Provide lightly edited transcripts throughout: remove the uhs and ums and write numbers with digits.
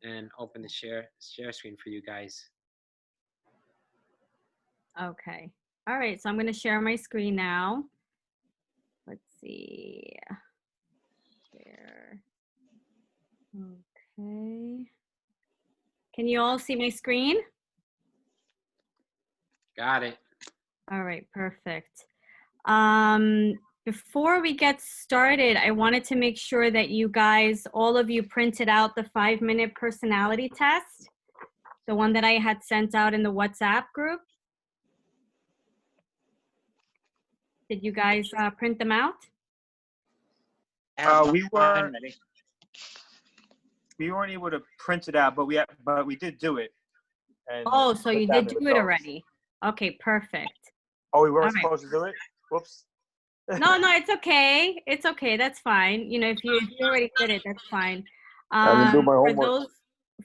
and open the share screen for you guys. Okay. All right. So I'm going to share my screen now. Let's see. Share. Okay. Can you all see my screen? Got it. All right. Perfect. Before we get started, I wanted to make sure that you guys, all of you, printed out the 5-minute personality test, the one that I had sent out in the WhatsApp group. Did you guys print them out? We weren't able to print it out, but we did do it. And Oh, so you put down did the do it results. already. Okay, perfect. Oh, we weren't All right. supposed to do it? Whoops. No, it's okay. It's okay. That's fine. You know, if you already did it, that's fine. I didn't do my homework.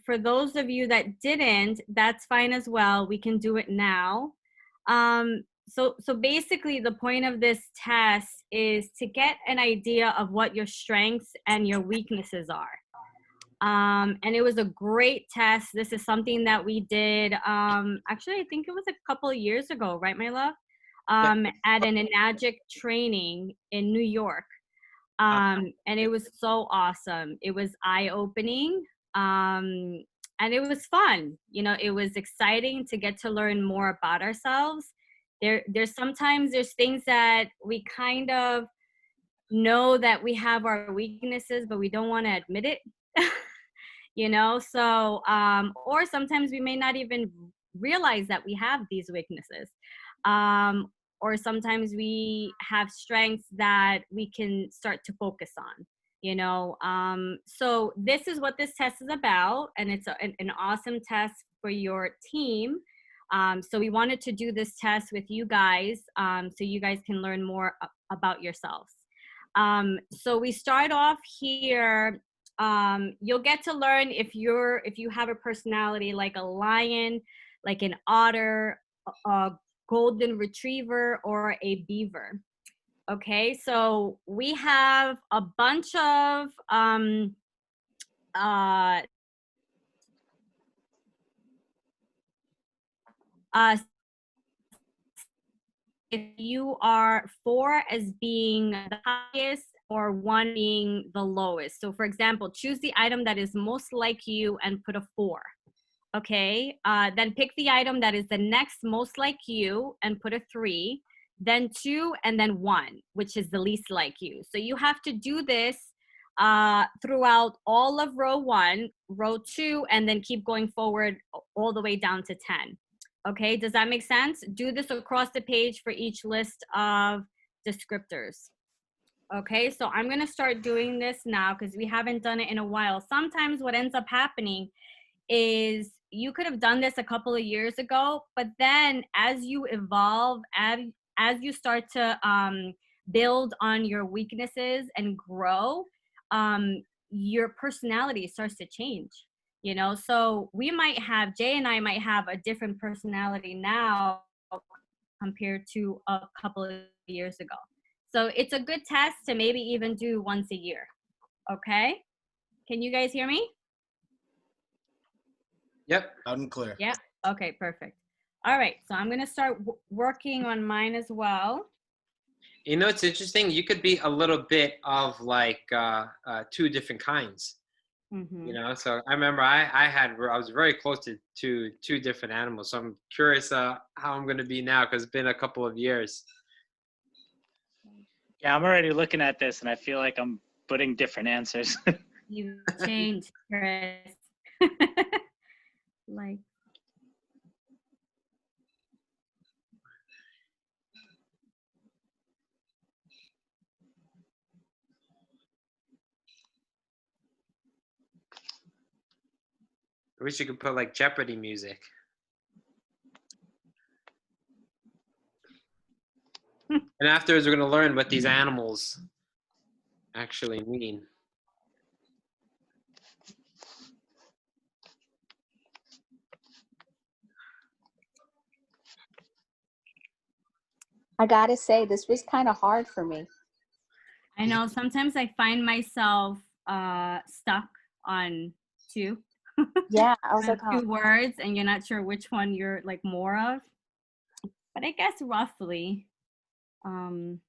For those of you that didn't, that's fine as well. We can do it now. So basically the point of this test is to get an idea of what your strengths and your weaknesses are. And it was a great test. This is something that we did, actually, I think it was a couple of years ago, right, my love? At an Enagic training in New York. And it was so awesome. It was eye-opening. And it was fun. You know, it was exciting to get to learn more about ourselves. There's sometimes things that we kind of know that we have our weaknesses, but we don't want to admit it. You know, so or sometimes we may not even realize that we have these weaknesses, or sometimes we have strengths that we can start to focus on, you know. So this is what this test is about, and it's an awesome test for your team. So we wanted to do this test with you guys, so you guys can learn more about yourselves. So we start off here. You'll get to learn if you have a personality like a lion, like an otter, a golden retriever, or a beaver. Okay, so we have a bunch of if you are 4 as being the highest or 1 being the lowest. So for example, choose the item that is most like you and put a 4. Okay, then pick the item that is the next most like you and put a 3, then 2, and then 1, which is the least like you. So you have to do this throughout all of row 1, row 2, and then keep going forward all the way down to 10. Okay, does that make sense? Do this across the page for each list of descriptors. Okay, so I'm gonna start doing this now because we haven't done it in a while. Sometimes what ends up happening is you could have done this a couple of years ago, but then as you evolve, as you start to build on your weaknesses and grow, your personality starts to change. You know, so Jay and I might have a different personality now compared to a couple of years ago. So it's a good test to maybe even do once a year. Okay, can you guys hear me? Yep. Loud and clear. Yeah. Okay, perfect. All right, so I'm gonna start working on mine as well. You know, it's interesting. You could be a little bit of like 2 different kinds. Mm-hmm. You know, so I remember I was very close to 2 different animals. So I'm curious how I'm going to be now because it's been a couple of years. Yeah, I'm already looking at this and I feel like I'm putting different answers. You changed, Chris. Like. I wish you could put like Jeopardy music. And afterwards, we're going to learn what these animals actually mean. I gotta say, this was kind of hard for me. I know sometimes I find myself stuck on 2. Yeah, I was like, two words and you're not sure which one you're like more of. But I guess roughly. I'm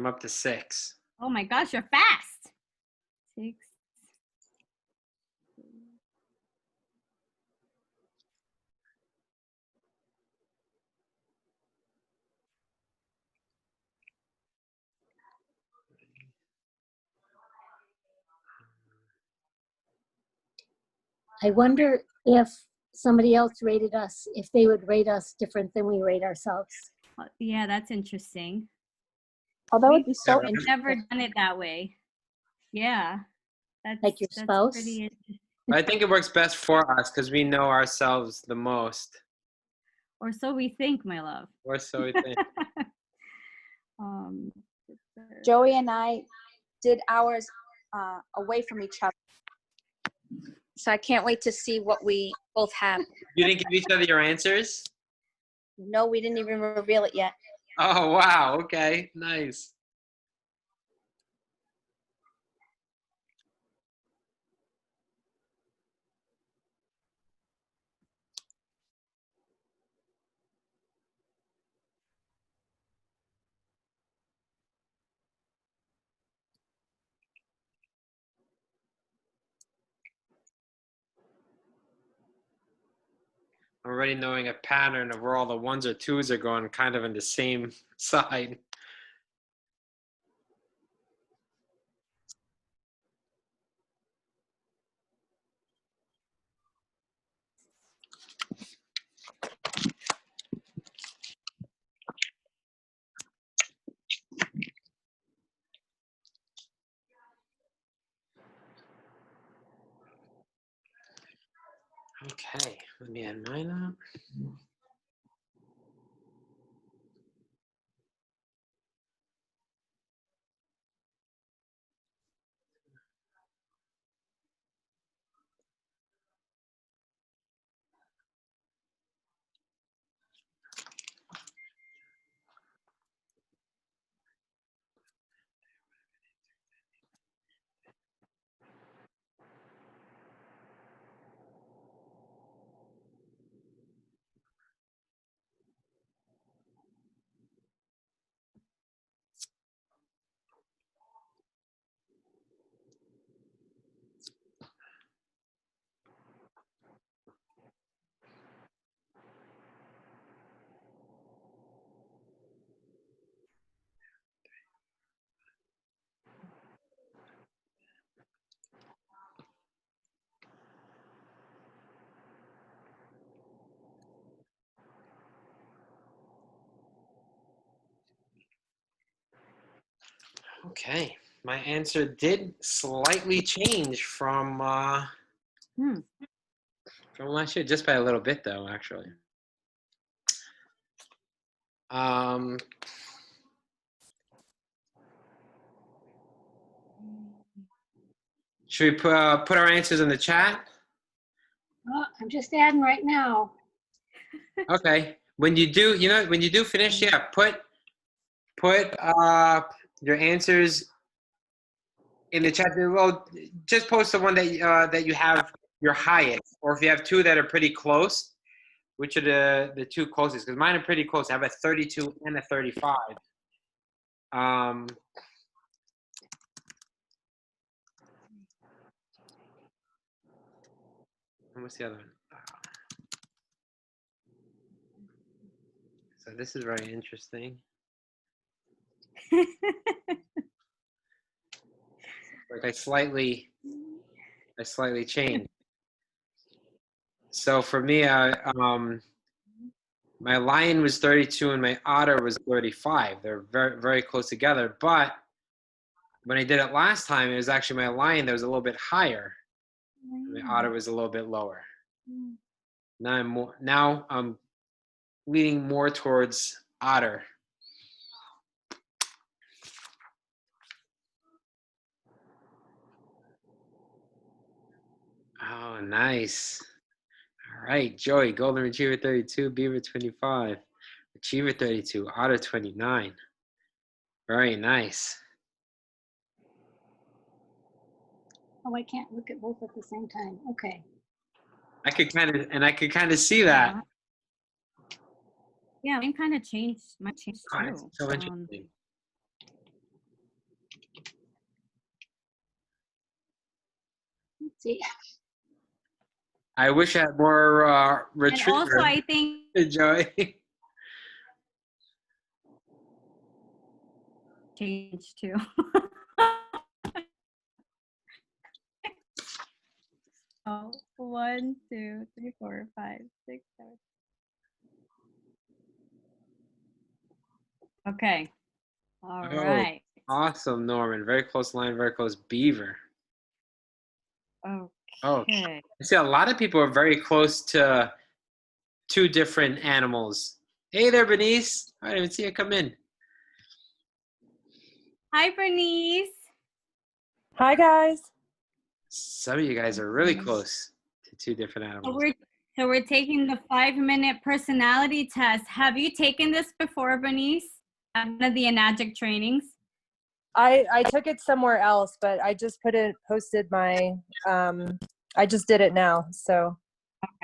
up to 6. Oh my gosh, you're fast. 6. I wonder if somebody else rated us, if they would rate us different than we rate ourselves. Yeah, that's interesting. oh, that would be so Never- interesting. Never done it that way. Yeah. That's Like your spouse? Pretty interesting. I think it works best for us because we know ourselves the most. Or so we think, my love. Or so we think. Joey and I did ours away from each other. So I can't wait to see what we both have. You didn't give each other your answers? No, we didn't even reveal it yet. Oh, wow. Okay. Nice. I'm already knowing a pattern of where all the 1s or 2s are going kind of in the same side. Okay, let me add mine up. Okay, my answer did slightly change from last year, just by a little bit though, actually. Should we put our answers in the chat? Oh, I'm just adding right now. Okay. When you do, when you do finish, yeah, put your answers in the chat. Well, just post the one that you have your highest, or if you have 2 that are pretty close, which are the 2 closest? Because mine are pretty close. I have a 32 and a 35. And what's the other one? So this is very interesting. Like I slightly changed. So for me, my lion was 32 and my otter was 35. They're very, very close together. But when I did it last time, it was actually my lion that was a little bit higher. My otter was a little bit lower. Now I'm leaning more towards otter. Oh, nice. All right, Joey, Golden Retriever 32, Beaver 25, Retriever 32, Otter 29. Very nice. Oh, I can't look at both at the same time. Okay. I could kind of see that. Yeah, mine kind of changed. Might change Oh, that's too. so interesting. Let's see. I wish I had more and retriever. also, I think Joey. change too. Oh, 1, 2, 3, 4, 5, 6, 7. Okay. All Oh, right. awesome, Norman. Very close line, very close Beaver. Okay. Oh, I see a lot of people are very close to two different animals. Hey there, Bernice. I didn't even see you come in. Hi, Bernice. Hi, guys. Some of you guys are really close to two different animals. So we're taking the 5-minute personality test. Have you taken this before, Bernice? At one of the Enagic trainings? I took it somewhere else, but I just posted my, I just did it now, so.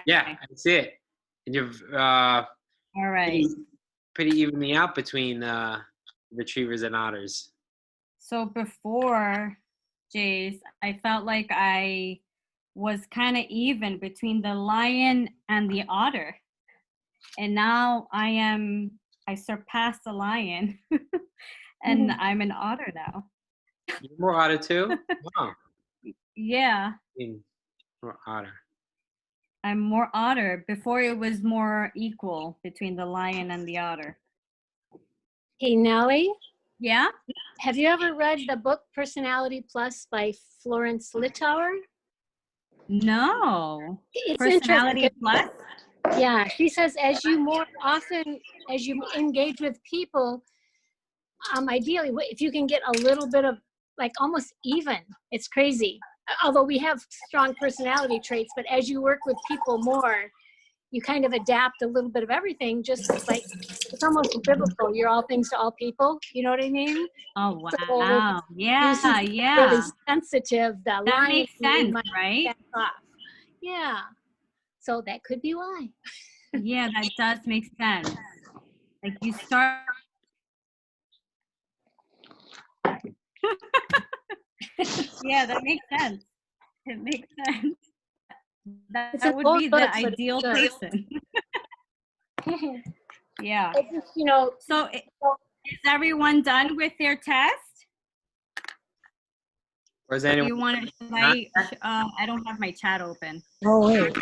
Yeah, I see it. And you've All right. pretty evenly out between retrievers and otters. So before, Jace, I felt like I was kind of even between the lion and the otter. And now I surpassed the lion and I'm an otter now. You're more otter too? Wow. Yeah, More otter. I'm more otter. Before it was more equal between the lion and the otter. Hey, Nellie, Yeah? have you ever read the book Personality Plus by Florence Littauer? No. It's Personality interesting. plus? Yeah, she says as you engage with people, ideally, if you can get a little bit of like almost even, it's crazy. Although we have strong personality traits, but as you work with people more, you kind of adapt a little bit of everything, just like it's almost biblical. You're all things to all people. You know what I mean? Oh, wow. So, Yeah, yeah. really sensitive. The That lion makes in you sense, might right? back off. Yeah. So that could be why. Yeah, that does make sense. Like you start. Yeah, that makes sense. It makes sense. It's That an would old be book, the but it's ideal good. person. Yeah. I just, you know, So is everyone done with their test? Or is Do anyone? you want to, I don't have my chat open. Oh, wait.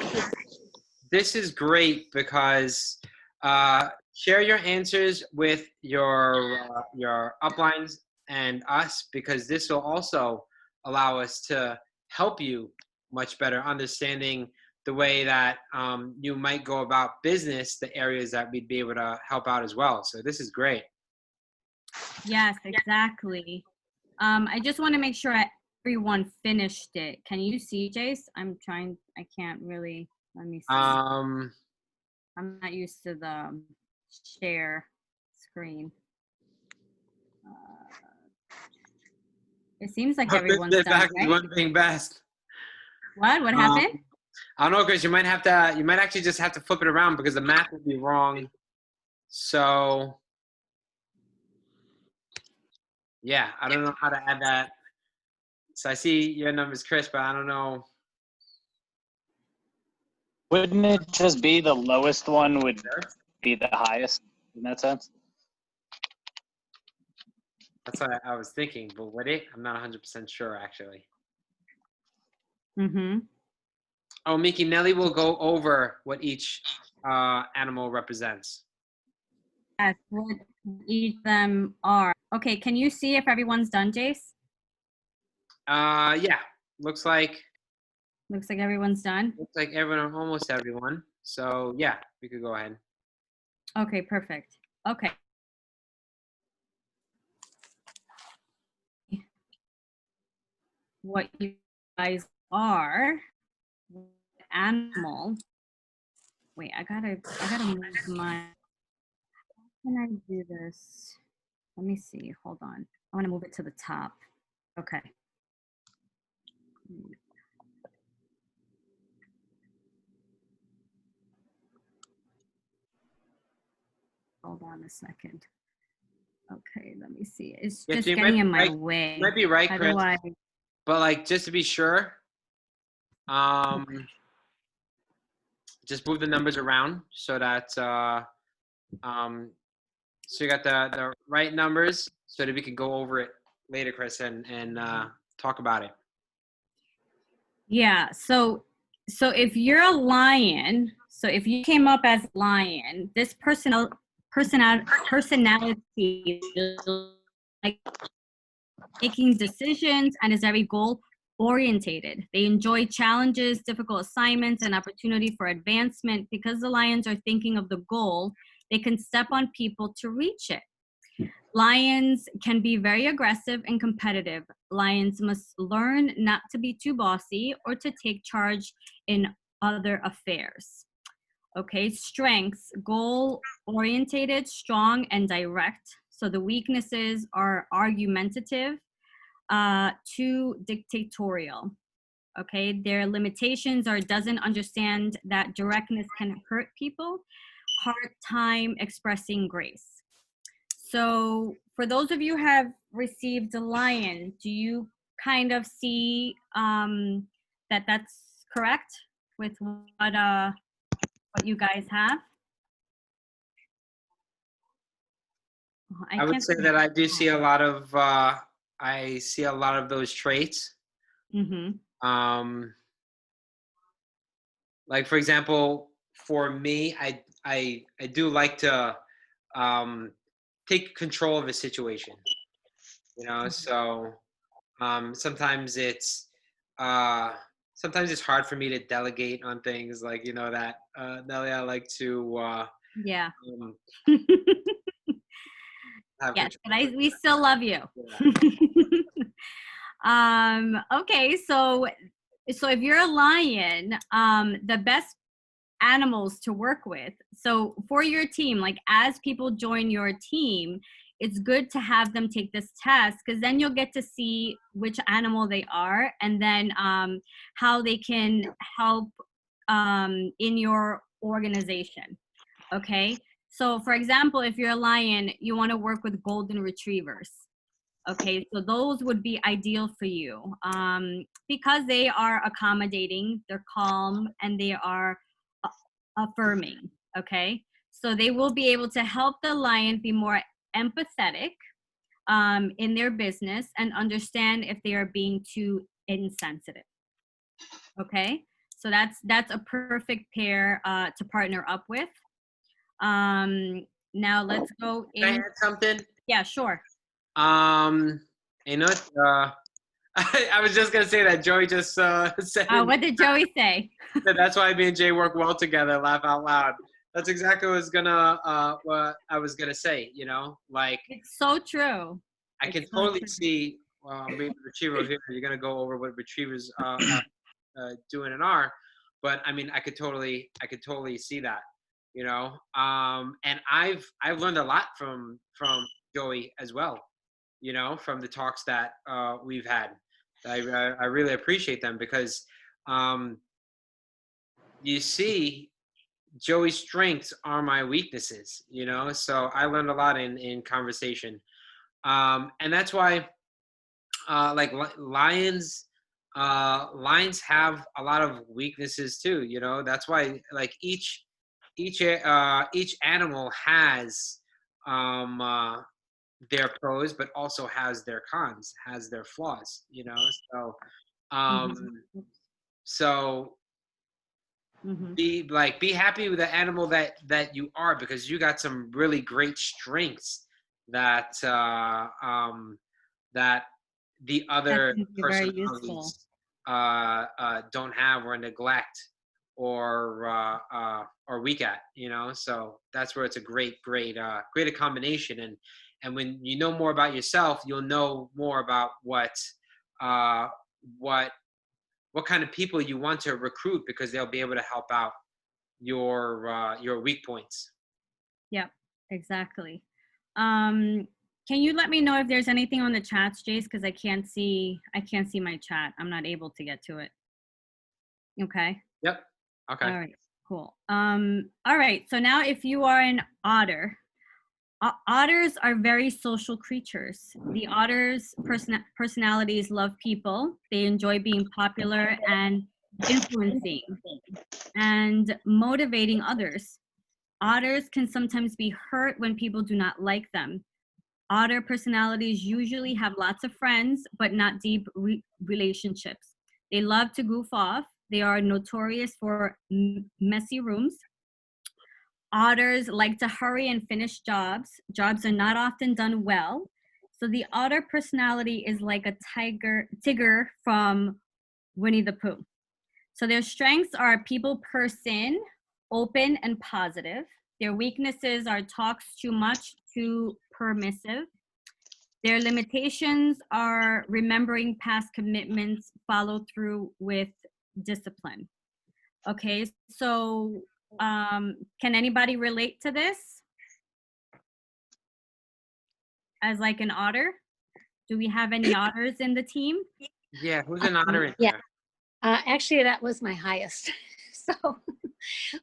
This is great because share your answers with your uplines and us, because this will also allow us to help you much better understanding the way that you might go about business, the areas that we'd be able to help out as well. So this is great. Yes, exactly. I just want to make sure everyone finished it. Can you see, Jace? I can't really, let me see. I'm not used to the share screen. It seems like everyone's done, right? One thing best. What happened? I don't know, Chris. You might actually just have to flip it around because the math would be wrong. So, yeah, I don't know how to add that. So I see your numbers, Chris, but I don't know. Wouldn't it just be the lowest one would be the highest in that sense? That's what I was thinking, but would it? I'm not 100% sure, actually. Mm-hmm. Oh, Miki, Nelly will go over what each animal represents. Yes, what each of them are. Okay, can you see if everyone's done, Jace? Yeah, looks like Everyone's done. Looks like everyone, almost everyone. So yeah, we could go ahead. Okay, perfect. Okay. What you guys are animal. Wait, I gotta move my, how can I do this? Let me see, hold on. I wanna move it to the top. Okay. Hold on a second. Okay, let me see. It's Yeah, just so you getting might in be my right- way. You might be right, How Chris. do I? But like, just to be sure, just move the numbers around so that so you got the right numbers so that we can go over it later, Chris, and talk about it. Yeah, so if you're a lion, so if you came up as a lion, this personality is like making decisions and is very goal orientated. They enjoy challenges, difficult assignments, and opportunity for advancement. Because the lions are thinking of the goal, they can step on people to reach it. Lions can be very aggressive and competitive. Lions must learn not to be too bossy or to take charge in other affairs. Okay, strengths, goal orientated, strong, and direct. So the weaknesses are argumentative, too dictatorial. Okay, their limitations are doesn't understand that directness can hurt people, hard time expressing grace. So for those of you who have received a lion, do you kind of see that that's correct with what you guys have? I would say that I do see a lot of those traits. Mm-hmm. Like for example, for me, I do like to take control of a situation. You know, so sometimes it's hard for me to delegate on things like, you know, that Nelly, I like to Yeah. have Yes, control. but we still love you. Okay, so if you're a lion, the best animals to work with. So for your team, like as people join your team, it's good to have them take this test because then you'll get to see which animal they are and then how they can help in your organization. Okay. So for example, if you're a lion, you want to work with golden retrievers. Okay, so those would be ideal for you because they are accommodating, they're calm, and they are affirming. Okay, so they will be able to help the lion be more empathetic in their business and understand if they are being too insensitive. Okay, so that's a perfect pair to partner up with. Now let's go in. Can I add something? Yeah, sure. You know, I was just gonna say that Joey just said. What did Joey say? That's why me and Jay work well together. Laugh out loud. That's exactly what I was gonna say. You know, like it's so true. I can totally see. Maybe retriever here. You're gonna go over what retrievers doing and are, but I mean, I could totally see that. You know, and I've learned a lot from Joey as well. You know, from the talks that we've had. I really appreciate them because you see, Joey's strengths are my weaknesses, you know? So I learned a lot in conversation. And that's why like lions have a lot of weaknesses too, you know? That's why like each animal has their pros, but also has their cons, has their flaws, you know? So, so be happy with the animal that you are because you got some really great strengths that that the other personalities don't have or neglect or weak at, you know? So that's where it's a great a combination. And when you know more about yourself, you'll know more about what what kind of people you want to recruit, because they'll be able to help out your weak points. Yep, exactly. Can you let me know if there's anything on the chats, Jace? Because I can't see my chat. I'm not able to get to it. Okay. Yep. Okay. All right. Cool. All right. So now, if you are an otter, otters are very social creatures. The otters' personalities love people. They enjoy being popular and influencing and motivating others. Otters can sometimes be hurt when people do not like them. Otter personalities usually have lots of friends, but not deep relationships. They love to goof off. They are notorious for messy rooms. Otters like to hurry and finish jobs. Jobs are not often done well. So the otter personality is like a Tigger from Winnie the Pooh. So their strengths are people person, open and positive. Their weaknesses are talks too much, too permissive. Their limitations are remembering past commitments, follow through with discipline. Okay, so can anybody relate to this? As like an otter? Do we have any otters in the team? Yeah, who's an otter in Yeah. there? Actually, that was my highest. So,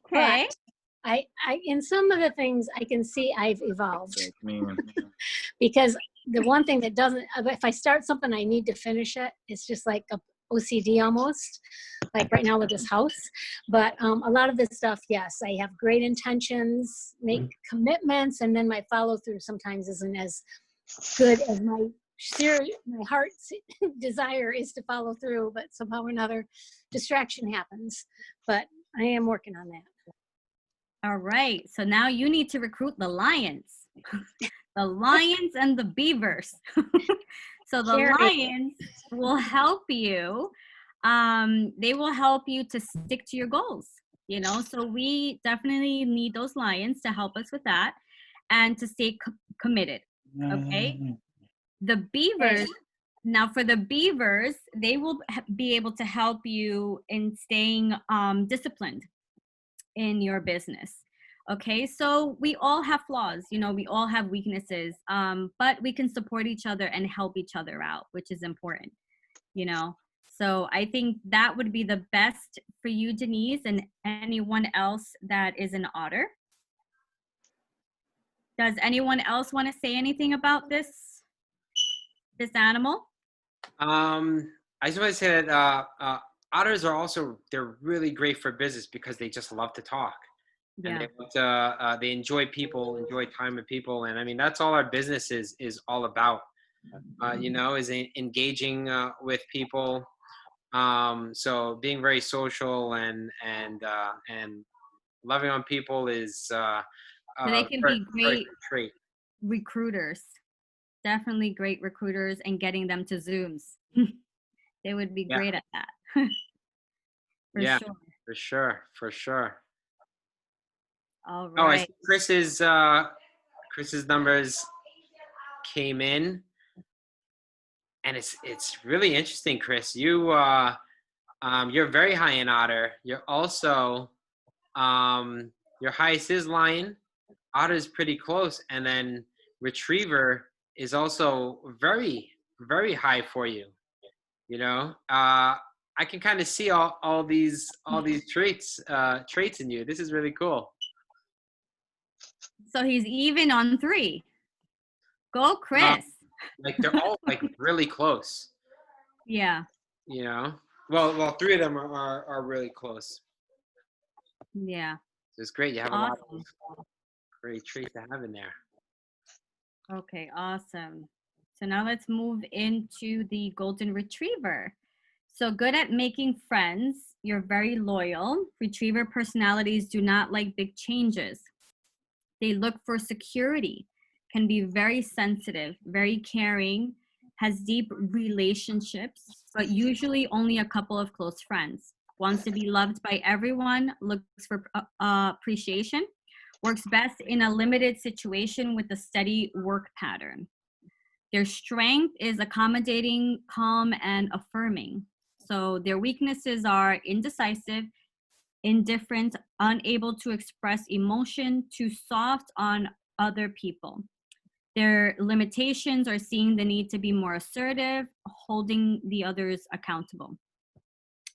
Okay. but I in some of the things I can see I've evolved because the one thing that doesn't, if I start something, I need to finish it. It's just like a OCD almost, like right now with this house. But a lot of this stuff, yes, I have great intentions, make commitments, and then my follow through sometimes isn't as good as my heart's desire is to follow through, but somehow or another distraction happens. But I am working on that. All right. So now you need to recruit the lions. The lions and the beavers. So the Carrie. lions will help you. They will help you to stick to your goals. You know, so we definitely need those lions to help us with that and to stay committed. Okay. The beavers, now for the beavers, they will be able to help you in staying disciplined in your business. Okay, so we all have flaws, you know, we all have weaknesses, but we can support each other and help each other out, which is important, you know. So I think that would be the best for you, Denise, and anyone else that is an otter. Does anyone else want to say anything about this animal? I just want to say that otters are also, they're really great for business because they just love to talk. Yeah. And they enjoy people, enjoy time with people. And I mean, that's all our business is all about, you know, is engaging with people. So being very social and loving on people is So they can be great trait. recruiters. Definitely great recruiters and getting them to Zooms. They would be great at that. For sure. All Oh, I right. see Chris's numbers came in, and it's really interesting, Chris. You're very high in otter. You're also your highest is lion. Otter is pretty close, and then retriever is also very, very high for you. You know, I can kind of see all these traits in you. This is really cool. So he's even on 3. Go, Chris. Like they're all like really close. Yeah. You know, well, 3 of them are really close. Yeah. So it's great. You have Awesome. a lot of great traits to have in there. Okay, awesome. So now let's move into the golden retriever. So good at making friends. You're very loyal. Retriever personalities do not like big changes. They look for security, can be very sensitive, very caring, has deep relationships, but usually only a couple of close friends. Wants to be loved by everyone, looks for appreciation, works best in a limited situation with a steady work pattern. Their strength is accommodating, calm, and affirming. So their weaknesses are indecisive, indifferent, unable to express emotion, too soft on other people. Their limitations are seeing the need to be more assertive, holding the others accountable.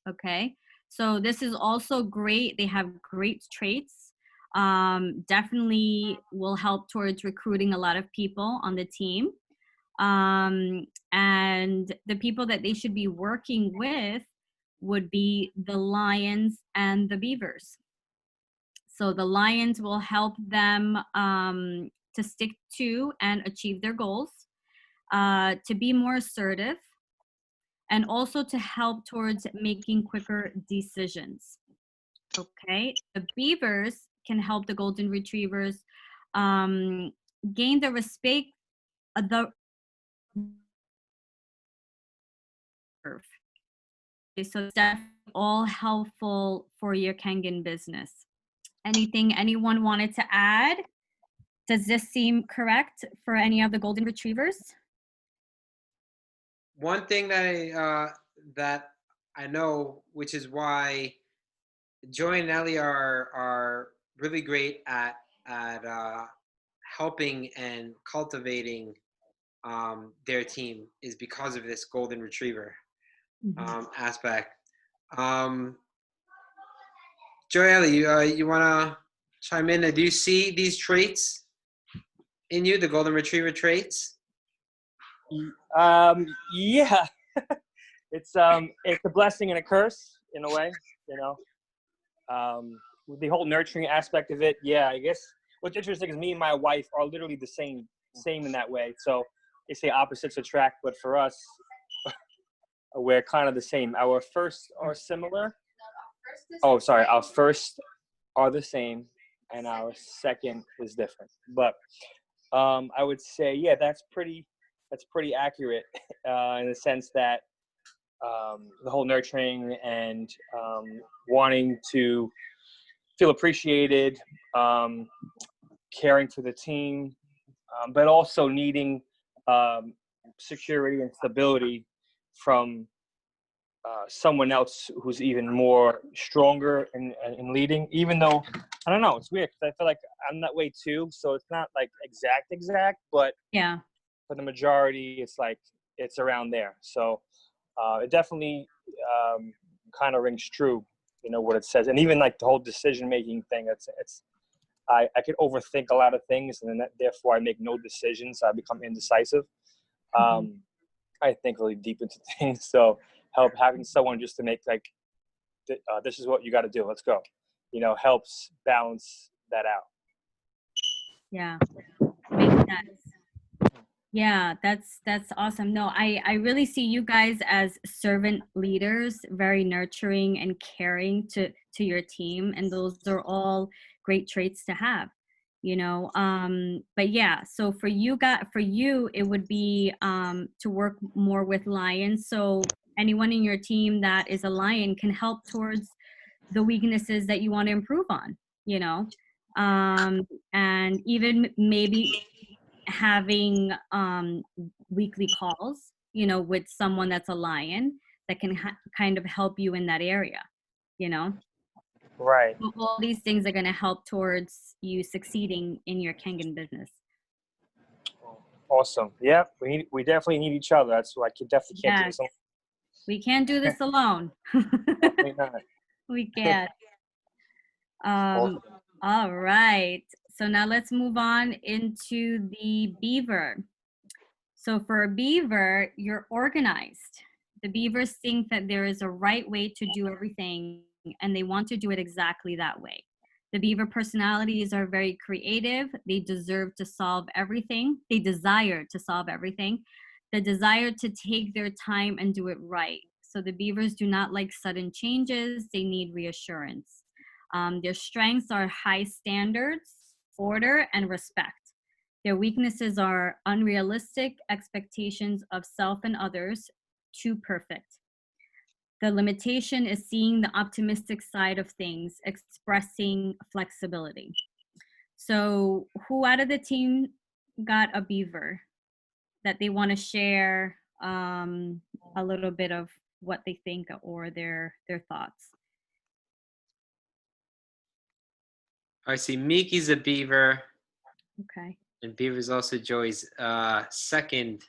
Okay, so this is also great. They have great traits. Definitely will help towards recruiting a lot of people on the team. And the people that they should be working with would be the lions and the beavers. So the lions will help them to stick to and achieve their goals, to be more assertive, and also to help towards making quicker decisions. Okay, the beavers can help the golden retrievers gain the respect of the curve. Okay, so it's definitely all helpful for your Kangen business. Anything anyone wanted to add? Does this seem correct for any of the golden retrievers? One thing that I know, which is why Joy and Ellie are really great at helping and cultivating their team, is because of this golden retriever aspect. Joy, Ellie, you want to chime in? Do you see these traits in you, the golden retriever traits? Yeah. It's a blessing and a curse in a way, you know. The whole nurturing aspect of it, yeah. I guess what's interesting is me and my wife are literally the same in that way. So they say opposites attract, but for us, we're kind of the same. Our first are similar. Oh, sorry. Our first are the same, and our second is different. But I would say, yeah, that's pretty accurate in the sense that the whole nurturing and wanting to feel appreciated, caring for the team, but also needing security and stability from someone else who's even more stronger in leading. Even though, I don't know, it's weird because I feel like I'm that way too. So it's not like exact, but yeah, for the majority, it's like it's around there. So it definitely kind of rings true, you know, what it says. And even like the whole decision-making thing, I could overthink a lot of things, and then therefore I make no decisions. I become indecisive. I think really deep into things. So having someone just to make like, this is what you got to do. Let's go. You know, helps balance that out. Yeah, makes sense. Yeah, that's awesome. No, I really see you guys as servant leaders, very nurturing and caring to your team, and those are all great traits to have, you know. But yeah, so for you it would be to work more with lions. So anyone in your team that is a lion can help towards the weaknesses that you want to improve on, you know. And even maybe having weekly calls, you know, with someone that's a lion that can kind of help you in that area, you know. Right. So all these things are going to help towards you succeeding in your Kangen business. Awesome. Yeah, we definitely need each other. That's why I definitely can't do this alone. We can't do this alone. Definitely not. We can't. Awesome. All right. So now let's move on into the beaver. So for a beaver, you're organized. The beavers think that there is a right way to do everything, and they want to do it exactly that way. The beaver personalities are very creative. They deserve to solve everything. They desire to solve everything. The desire to take their time and do it right. So the beavers do not like sudden changes. They need reassurance. Their strengths are high standards, order, and respect. Their weaknesses are unrealistic expectations of self and others, too perfect. The limitation is seeing the optimistic side of things, expressing flexibility. So who out of the team got a beaver that they want to share a little bit of what they think or their thoughts. I see Miki's a beaver, Okay. and beaver is also Joey's second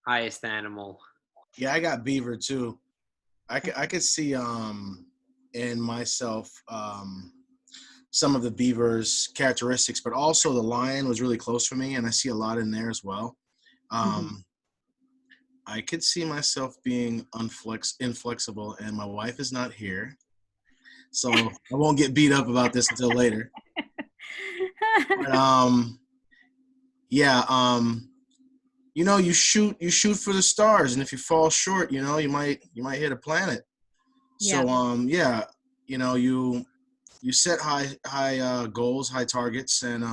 highest animal. Yeah, I got beaver too. I could see in myself some of the beaver's characteristics, but also the lion was really close for me, and I see a lot in there as well. I could see myself being inflexible, and my wife is not here, so I won't get beat up about this until later. But yeah, you know, you shoot for the stars, and if you fall short, you know, you might hit a planet. So yeah, you know, you set high goals, high targets, and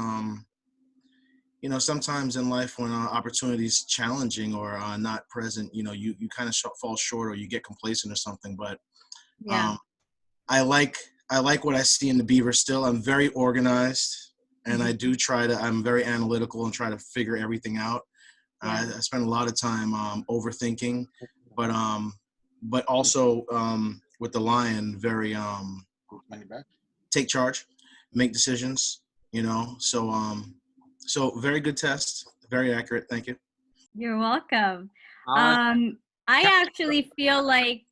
you know, sometimes in life when opportunity's challenging or not present, you know, you kind of fall short or you get complacent or something. But I like what I see in the beaver still. I'm very organized, and I do I'm very analytical and try to figure everything out. I spend a lot of time overthinking, but also with the lion, very take charge, make decisions, you know. So very good test, very accurate. Thank you. You're welcome. I actually feel like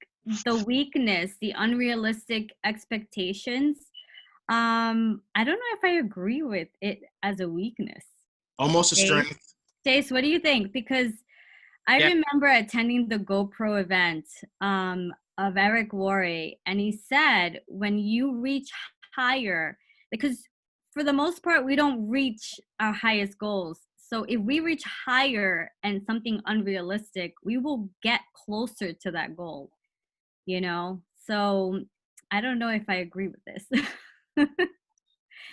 the weakness, the unrealistic expectations, I don't know if I agree with it as a weakness. Almost a strength. Stace, what do you think? Because I remember attending the GoPro event of Eric Worre, and he said when you reach higher, because for the most part we don't reach our highest goals. So if we reach higher and something unrealistic, we will get closer to that goal, you know? So I don't know if I agree with this.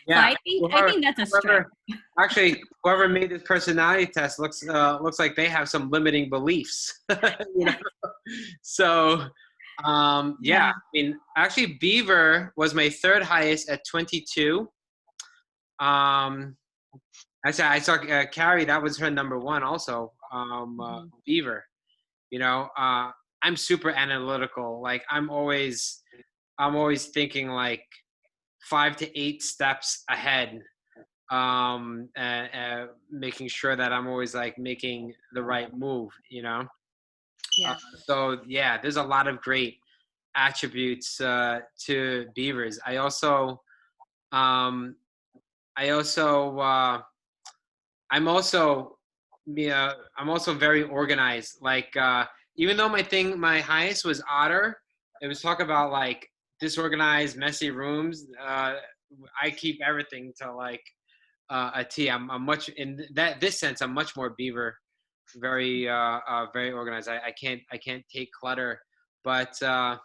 Yeah, so I think that's a strength. Actually, whoever made this personality test looks like they have some limiting beliefs. You know? So, yeah. I mean, actually, beaver was my third highest at 22. I saw Carrie. That was her number one, also. Beaver. You know, I'm super analytical. Like I'm always thinking like 5 to 8 steps ahead, making sure that I'm always like making the right move, you know? So yeah, there's a lot of great attributes to beavers. I'm also very organized. Like even though my highest was otter, it was talk about like disorganized, messy rooms. I keep everything to like a T. I'm much in this sense. I'm much more beaver, very very organized. I can't take clutter, but beaver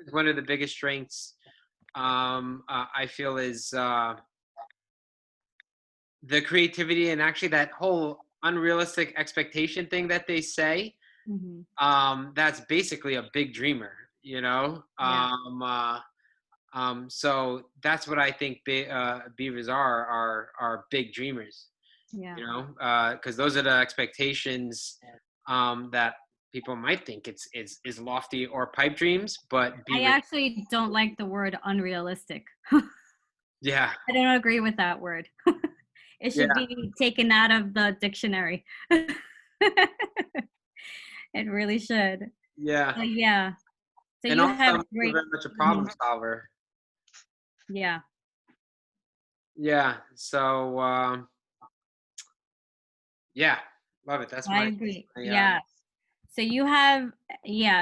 is one of the biggest strengths. I feel is the creativity and actually that whole unrealistic expectation thing that they say. That's basically a big dreamer, you know. So that's what I think beavers are big dreamers. You know, because those are the expectations that people might think is lofty or pipe dreams, but I actually don't like the word unrealistic. Yeah, I don't agree with that word. It should be taken out of the dictionary. It really should. Yeah. So, yeah. So and you also, have I'm great. very much a problem solver. Yeah. Yeah. So yeah, love it. That's I agree. Yeah. So you have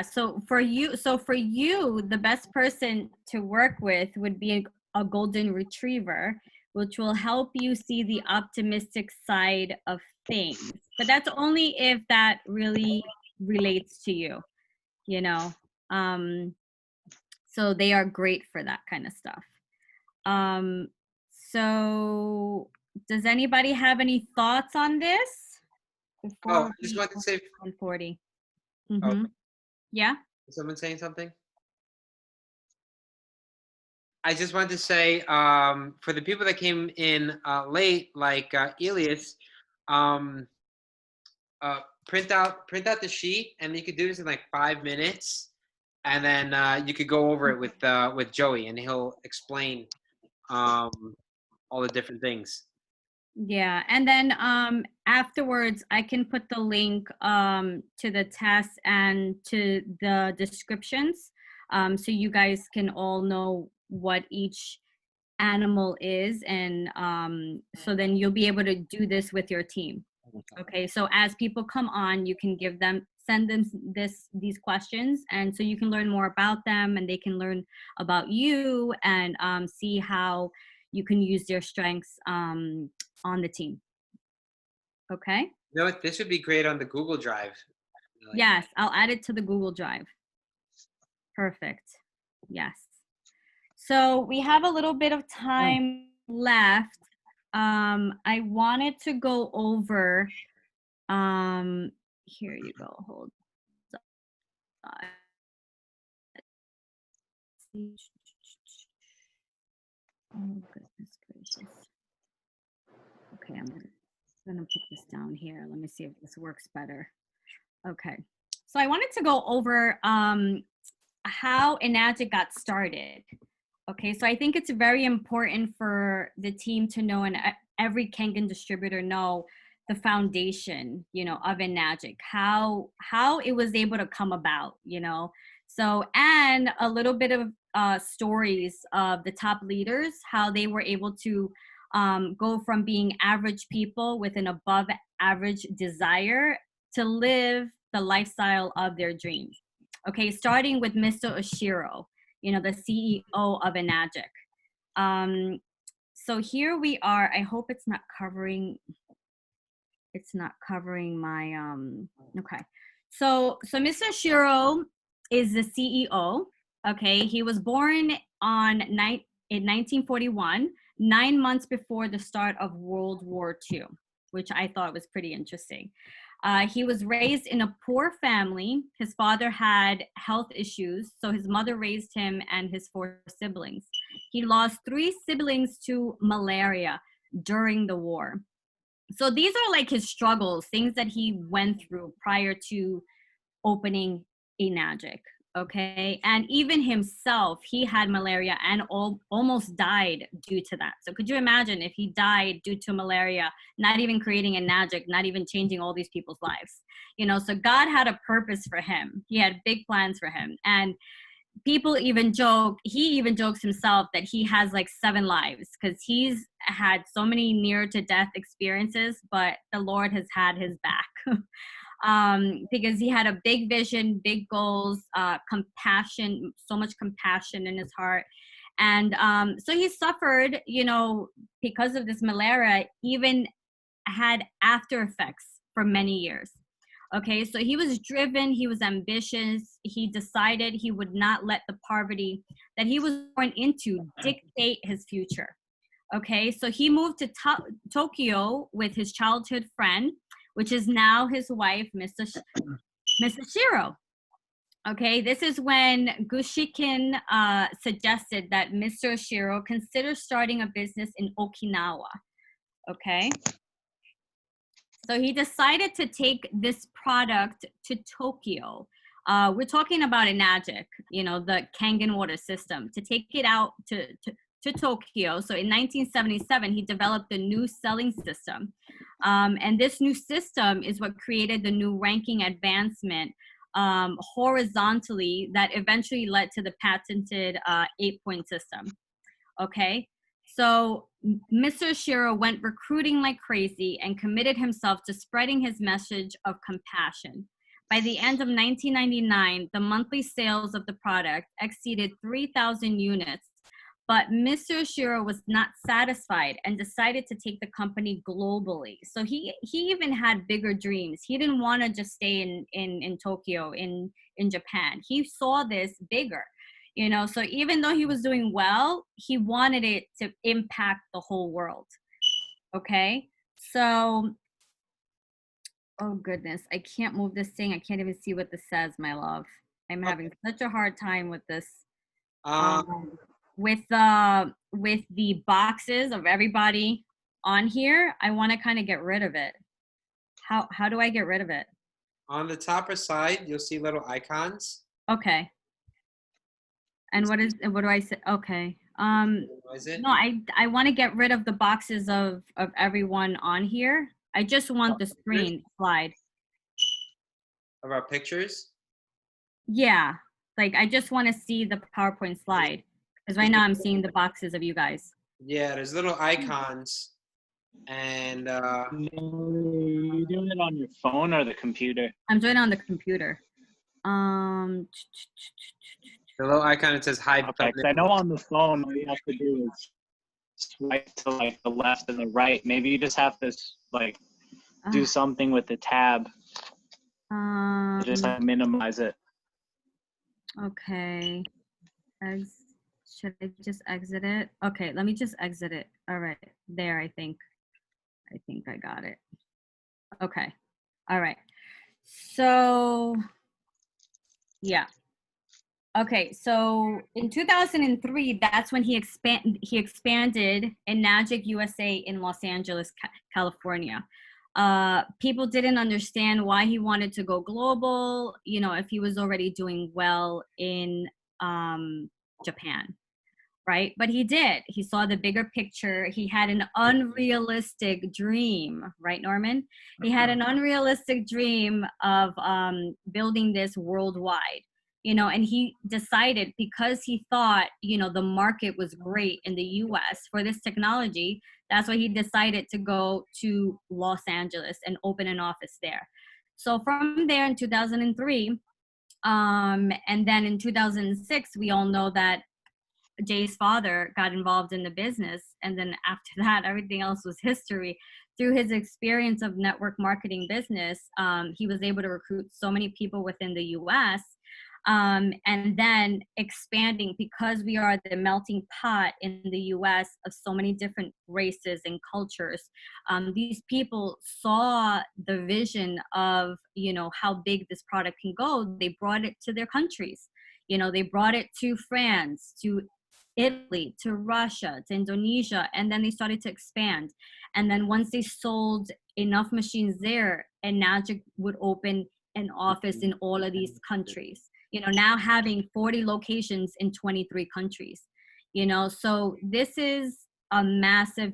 So for you, the best person to work with would be a golden retriever, which will help you see the optimistic side of things. But that's only if that really relates to you, you know. So they are great for that kind of stuff. So does anybody have any thoughts on this? I just wanted to say 140. Mm-hmm. Yeah. Is someone saying something? I just wanted to say, for the people that came in late, like Elias, print out the sheet, and you could do this in like 5 minutes, and then you could go over it with Joey, and he'll explain all the different things. Yeah, and then afterwards I can put the link to the test and to the descriptions, so you guys can all know what each animal is, and so then you'll be able to do this with your team. Okay, so as people come on, you can send them these questions, and so you can learn more about them, and they can learn about you, and see how you can use their strengths on the team. Okay? You know what? This would be great on the Google Drive. Yes, I'll add it to the Google Drive. Perfect. Yes. So we have a little bit of time left. I wanted to go over, here you go, hold on. Oh, goodness gracious. Okay, I'm gonna put this down here. Let me see if this works better. Okay, so I wanted to go over how Enagic got started. Okay, so I think it's very important for the team to know, and every Kangen distributor know, the foundation, of Enagic, how it was able to come about, So, and a little bit of stories of the top leaders, how they were able to go from being average people with an above average desire to live the lifestyle of their dreams. Okay, starting with Mr. Oshiro, the CEO of Enagic. So here we are. I hope it's not covering my, okay. So Mr. Oshiro is the CEO. Okay, he was born in 1941, 9 months before the start of World War II, which I thought was pretty interesting. He was raised in a poor family. His father had health issues, so his mother raised him and his 4 siblings. He lost 3 siblings to malaria during the war. So these are like his struggles, things that he went through prior to opening Enagic. Okay, and even himself, he had malaria and almost died due to that. So could you imagine if he died due to malaria, not even creating Enagic, not even changing all these people's lives? So God had a purpose for him. He had big plans for him. And people even joke, he even jokes himself that he has like 7 lives, because he's had so many near to death experiences, but the Lord has had his back. Because he had a big vision, big goals, compassion, so much compassion in his heart. And so he suffered, because of this malaria, even had after effects for many years. Okay, so he was driven, he was ambitious, he decided he would not let the poverty that he was born into dictate his future. Okay, so he moved to Tokyo with his childhood friend, which is now his wife, Mrs. Shiro. Okay, this is when Gushikin suggested that Mr. Shiro consider starting a business in Okinawa. Okay, so he decided to take this product to Tokyo. We're talking about Enagic, the Kangen water system, to take it out to Tokyo. So in 1977, he developed a new selling system. And this new system is what created the new ranking advancement horizontally that eventually led to the patented 8-point system. Okay, so Mr. Shiro went recruiting like crazy and committed himself to spreading his message of compassion. By the end of 1999, the monthly sales of the product exceeded 3,000 units. But Mr. Oshiro was not satisfied and decided to take the company globally. So he even had bigger dreams. He didn't want to just stay in Tokyo, in Japan. He saw this bigger, So even though he was doing well, he wanted it to impact the whole world. Okay, so, oh goodness, I can't move this thing. I can't even see what this says, my love. I'm having such a hard time with this. With the boxes of everybody on here, I want to kind of get rid of it. How do I get rid of it? On the top or side, you'll see little icons. Okay. And what do I say? Okay. Is it? No, I want to get rid of the boxes of everyone on here. I just want the screen slide. Of our pictures? Yeah. Like, I just want to see the PowerPoint slide. Because right now I'm seeing the boxes of you guys. Yeah, there's little icons. And You doing it on your phone or the computer? I'm doing it on the computer. the little icon that says hi. Okay, 'cause I know on the phone all you have to do is swipe to like the left and the right. Maybe you just have to like do something with the tab. Just like minimize it. Okay. Should I just exit it? Okay, let me just exit it. All right, there, I think I got it. Okay, all right. So, yeah. Okay, so in 2003, that's when he expanded Enagic USA in Los Angeles, California. People didn't understand why he wanted to go global, you know, if he was already doing well in Japan, right? But he did. He saw the bigger picture. He had an unrealistic dream, right, Norman? He had an unrealistic dream of building this worldwide, you know, and he decided, because he thought, you know, the market was great in the US for this technology, that's why he decided to go to Los Angeles and open an office there. So from there in 2003, and then in 2006, we all know that Jay's father got involved in the business. And then after that, everything else was history. Through his experience of network marketing business, he was able to recruit so many people within the US. And then expanding, because we are the melting pot in the US of so many different races and cultures. These people saw the vision of, you know, how big this product can go. They brought it to their countries. You know, they brought it to France, to Italy, to Russia, to Indonesia, and then they started to expand. And then once they sold enough machines there, Enagic would open an office in all of these countries. You know, now having 40 locations in 23 countries, you know, so this is a massive,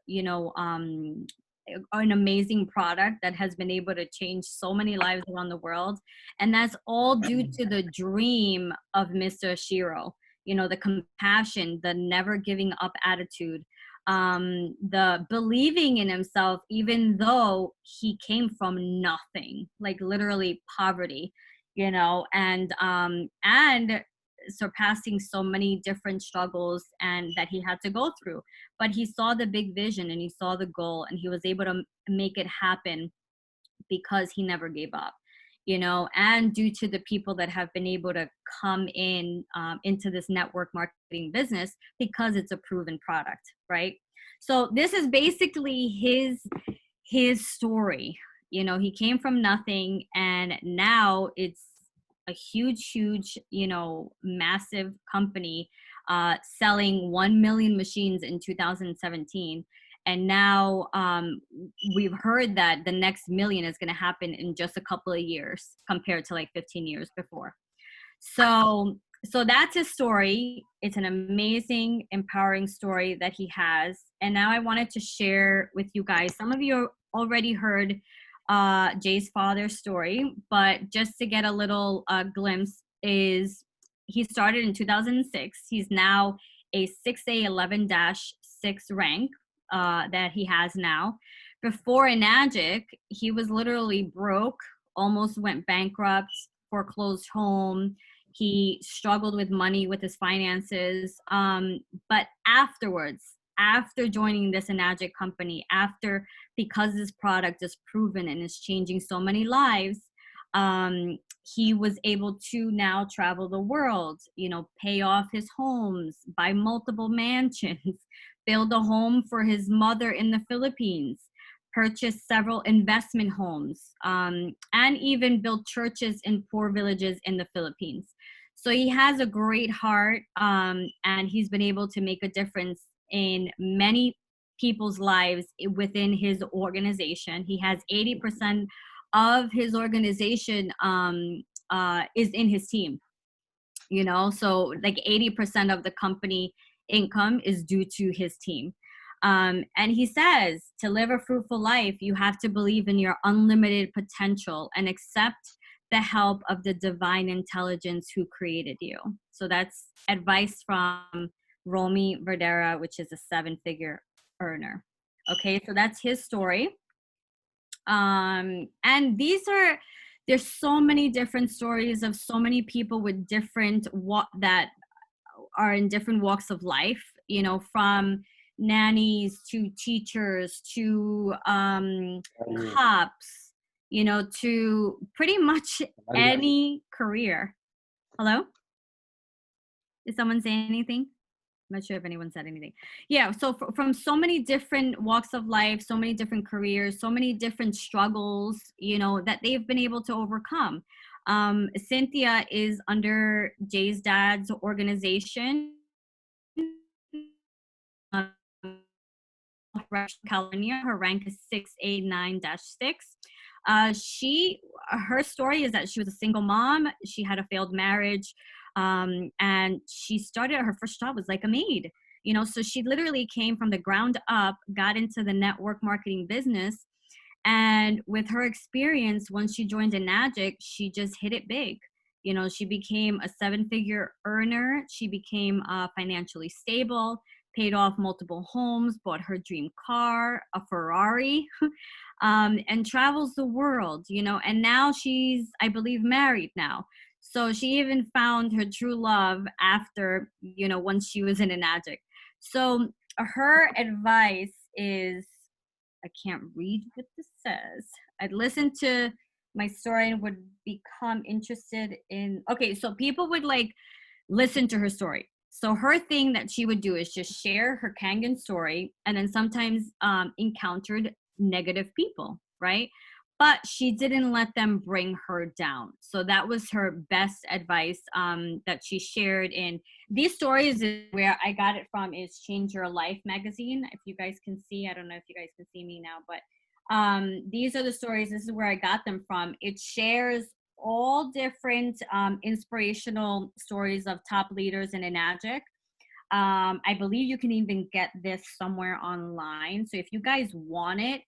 you know, an amazing product that has been able to change so many lives around the world. And that's all due to the dream of Mr. Oshiro, you know, the compassion, the never giving up attitude, the believing in himself, even though he came from nothing, like literally poverty, you know, and surpassing so many different struggles and that he had to go through. But he saw the big vision and he saw the goal, and he was able to make it happen because he never gave up, you know, and due to the people that have been able to come in into this network marketing business, because it's a proven product, right? So this is basically his story. You know, he came from nothing, and now it's a huge, you know, massive company selling 1 million machines in 2017. And now we've heard that the next million is going to happen in just a couple of years compared to like 15 years before. So that's his story. It's an amazing, empowering story that he has. And now I wanted to share with you guys, some of you already heard Jay's father's story, but just to get a little glimpse, is he started in 2006. He's now a 6A11-6 rank that he has now. Before Enagic, he was literally broke, almost went bankrupt, foreclosed home. He struggled with money, with his finances. But afterwards, after joining this Enagic company, because this product is proven and is changing so many lives, he was able to now travel the world, you know, pay off his homes, buy multiple mansions, build a home for his mother in the Philippines, purchase several investment homes, and even build churches in poor villages in the Philippines. So he has a great heart, and he's been able to make a difference in many people's lives within his organization. He has 80% of his organization is in his team. You know, so like 80% of the company income is due to his team. And he says, to live a fruitful life, you have to believe in your unlimited potential and accept the help of the divine intelligence who created you. So that's advice from Romy Verdera, which is a 7-figure earner. Okay, so that's his story. And there's so many different stories of so many people with different that are in different walks of life, you know, from nannies to teachers to cops, you know, to pretty much any career. Hello? Did someone say anything? I'm not sure if anyone said anything. Yeah, so from so many different walks of life, so many different careers, so many different struggles, you know, that they've been able to overcome. Cynthia is under Jay's dad's organization, California. Her rank is 689-6. Her story is that she was a single mom. She had a failed marriage. And she started, her first job was like a maid, you know, so she literally came from the ground up, got into the network marketing business. And with her experience, once she joined Enagic, she just hit it big. You know, she became a 7-figure earner. She became financially stable, paid off multiple homes, bought her dream car, a Ferrari, and travels the world, you know, and now she's, I believe, married now. So she even found her true love after, you know, once she was in Enagic. So her advice is, I can't read what this says. I'd listen to my story and would become interested in, okay, so people would like listen to her story. So her thing that she would do is just share her Kangen story, and then sometimes encountered negative people, right? But she didn't let them bring her down. So that was her best advice that she shared in these stories. Where I got it from is Change Your Life magazine. If you guys can see, I don't know if you guys can see me now, but these are the stories. This is where I got them from. It shares all different inspirational stories of top leaders in Enagic. I believe you can even get this somewhere online. So if you guys want it,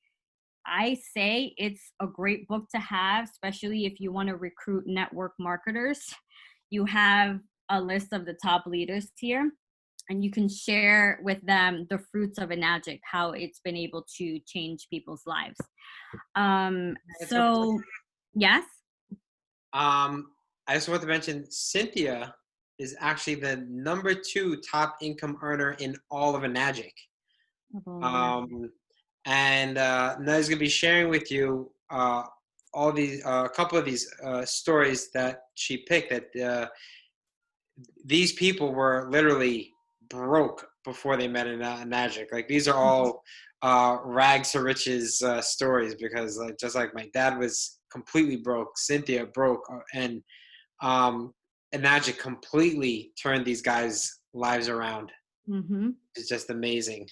I say it's a great book to have, especially if you want to recruit network marketers. You have a list of the top leaders here, and you can share with them the fruits of Enagic, how it's been able to change people's lives. So, yes? I just want to mention Cynthia is actually the #2 top income earner in all of Enagic. And Nada's going to be sharing with you all these, a couple of these stories that she picked, that these people were literally broke before they met in Enagic. Like, these are all rags to riches stories, because just like my dad was completely broke, Cynthia broke, and Enagic completely turned these guys' lives around. Mm-hmm. It's just amazing.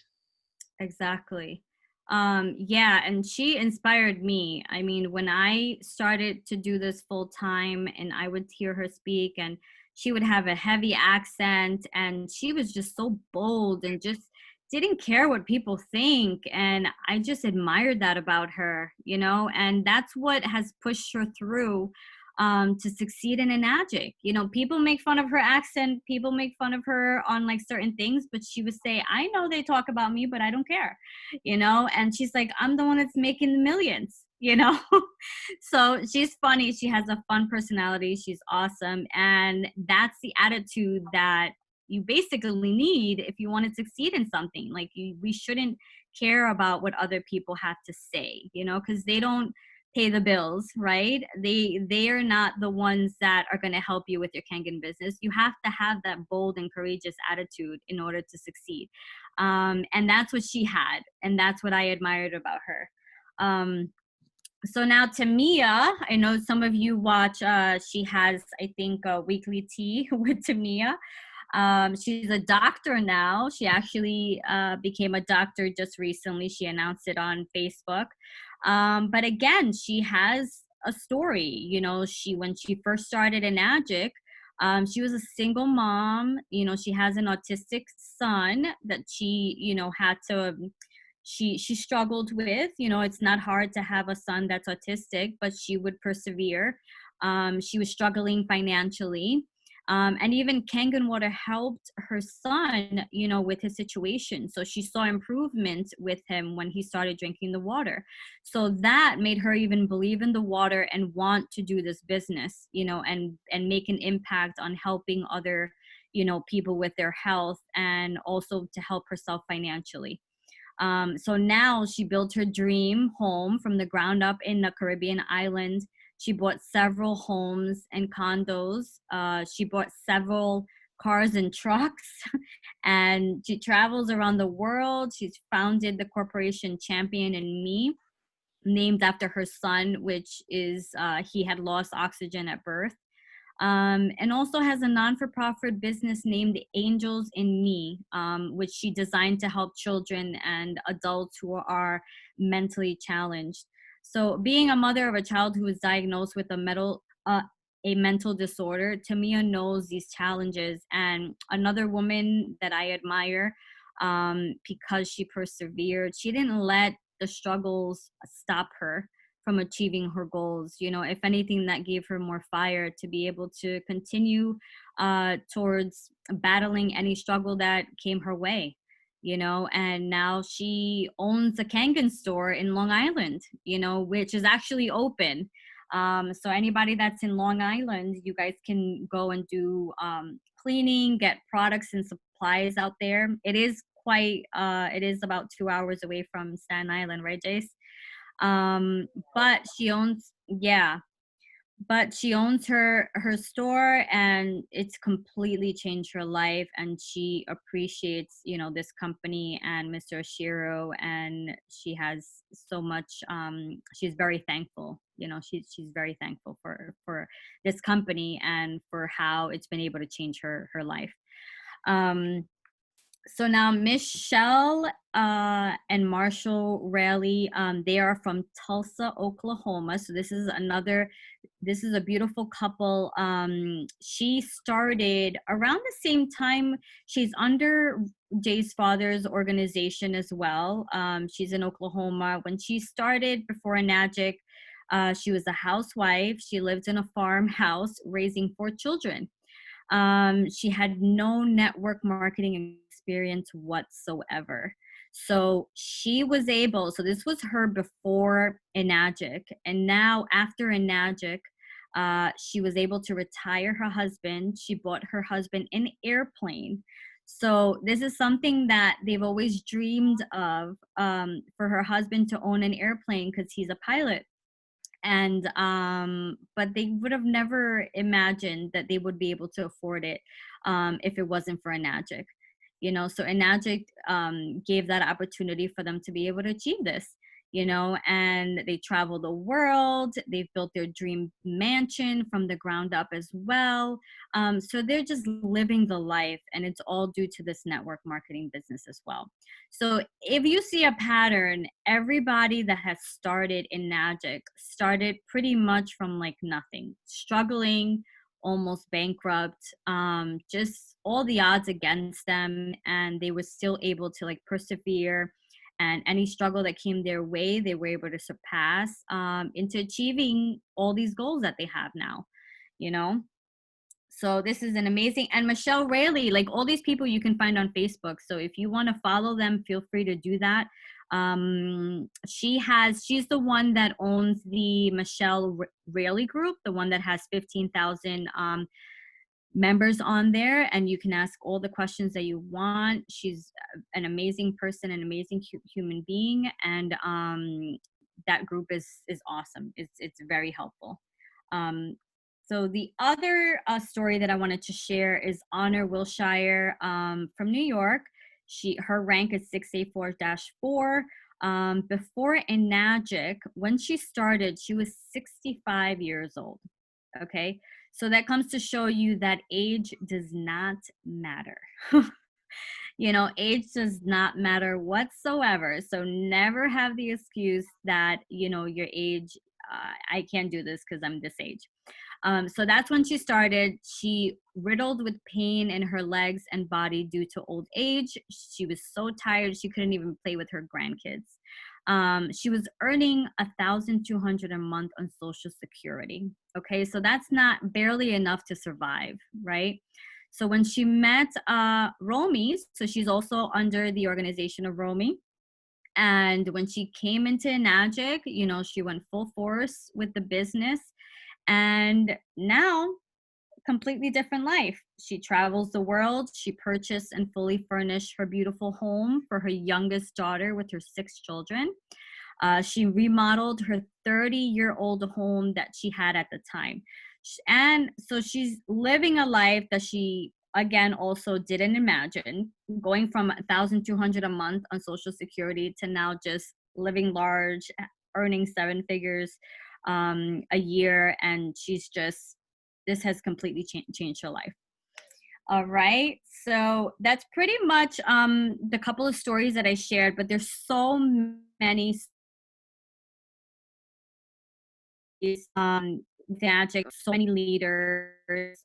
Exactly. Yeah, and she inspired me. I mean, when I started to do this full time and I would hear her speak, and she would have a heavy accent, and she was just so bold and just didn't care what people think. And I just admired that about her, you know, and that's what has pushed her through to succeed in Enagic. You know, people make fun of her accent, people make fun of her on like certain things, but she would say, I know they talk about me, but I don't care, you know. And she's like, I'm the one that's making the millions, you know. So she's funny, she has a fun personality, she's awesome, and that's the attitude that you basically need if you want to succeed in something. Like, we shouldn't care about what other people have to say, you know, because they don't pay the bills, right? They are not the ones that are going to help you with your Kangen business. You have to have that bold and courageous attitude in order to succeed. And that's what she had, and that's what I admired about her. So now Tamia, I know some of you watch, she has, I think, a weekly tea with Tamia. She's a doctor now. She actually became a doctor just recently. She announced it on Facebook. But again, she has a story. You know, when she first started Enagic, she was a single mom. You know, she has an autistic son that she, you know, had to, she struggled with. You know, it's not hard to have a son that's autistic, but she would persevere. She was struggling financially. And even Kangen Water helped her son, you know, with his situation. So she saw improvement with him when he started drinking the water. So that made her even believe in the water and want to do this business, you know, and make an impact on helping other, you know, people with their health, and also to help herself financially. So now she built her dream home from the ground up in the Caribbean island. She bought several homes and condos. She bought several cars and trucks, and she travels around the world. She's founded the corporation Champion and Me, named after her son, which is he had lost oxygen at birth. And also has a non-for-profit business named Angels in Me, which she designed to help children and adults who are mentally challenged. So being a mother of a child who was diagnosed with a mental disorder, Tamia knows these challenges. And another woman that I admire, because she persevered, she didn't let the struggles stop her from achieving her goals. You know, if anything, that gave her more fire to be able to continue towards battling any struggle that came her way, you know. And now she owns a Kangen store in Long Island, you know, which is actually open. So anybody that's in Long Island, you guys can go and do cleaning, get products and supplies out there. It is about 2 hours away from Staten Island, right, Jace? But she owns her store, and it's completely changed her life, and she appreciates, you know, this company and Mr. Oshiro, and she has so much, she's very thankful, you know, she's very thankful for this company and for how it's been able to change her life. So now Michelle and Marshall Raleigh, they are from Tulsa, Oklahoma. So this is a beautiful couple. She started around the same time. She's under Jay's father's organization as well. She's in Oklahoma. When she started before Enagic, she was a housewife. She lived in a farmhouse raising 4 children. She had no network marketing experience whatsoever. So she was able, so this was her before Enagic, and now after Enagic, she was able to retire her husband. She bought her husband an airplane. So this is something that they've always dreamed of, for her husband to own an airplane because he's a pilot. And but they would have never imagined that they would be able to afford it if it wasn't for Enagic, you know. So Enagic gave that opportunity for them to be able to achieve this, you know. And they travel the world. They've built their dream mansion from the ground up as well. So they're just living the life, and it's all due to this network marketing business as well. So if you see a pattern, everybody that has started Enagic started pretty much from like nothing, struggling, almost bankrupt, just all the odds against them, and they were still able to like persevere, and any struggle that came their way, they were able to surpass into achieving all these goals that they have now, you know. So this is an amazing, and Michelle Raleigh, like all these people you can find on Facebook. So if you want to follow them, feel free to do that. She's the one that owns the Michelle Raleigh group, the one that has 15,000 members on there, and you can ask all the questions that you want. She's an amazing person, an amazing human being, and that group is awesome. It's very helpful. So the other story that I wanted to share is Honor Wilshire from New York. Her rank is 684-4. Before Enagic, when she started, she was 65 years old. Okay, so that comes to show you that age does not matter. You know, age does not matter whatsoever. So never have the excuse that, you know, your age, I can't do this because I'm this age. So that's when she started. She riddled with pain in her legs and body due to old age. She was so tired she couldn't even play with her grandkids. She was earning $1,200 a month on Social Security. Okay, so that's not barely enough to survive, right? So when she met Romy, so she's also under the organization of Romy. And when she came into Enagic, you know, she went full force with the business. And now, completely different life. She travels the world. She purchased and fully furnished her beautiful home for her youngest daughter with her 6 children. She remodeled her 30-year-old home that she had at the time. And so she's living a life that she, again, also didn't imagine, going from $1,200 a month on Social Security to now just living large, earning 7 figures a year. And she's just, this has completely changed her life. All right, so that's pretty much the couple of stories that I shared, but there's so many Enagic, so many leaders.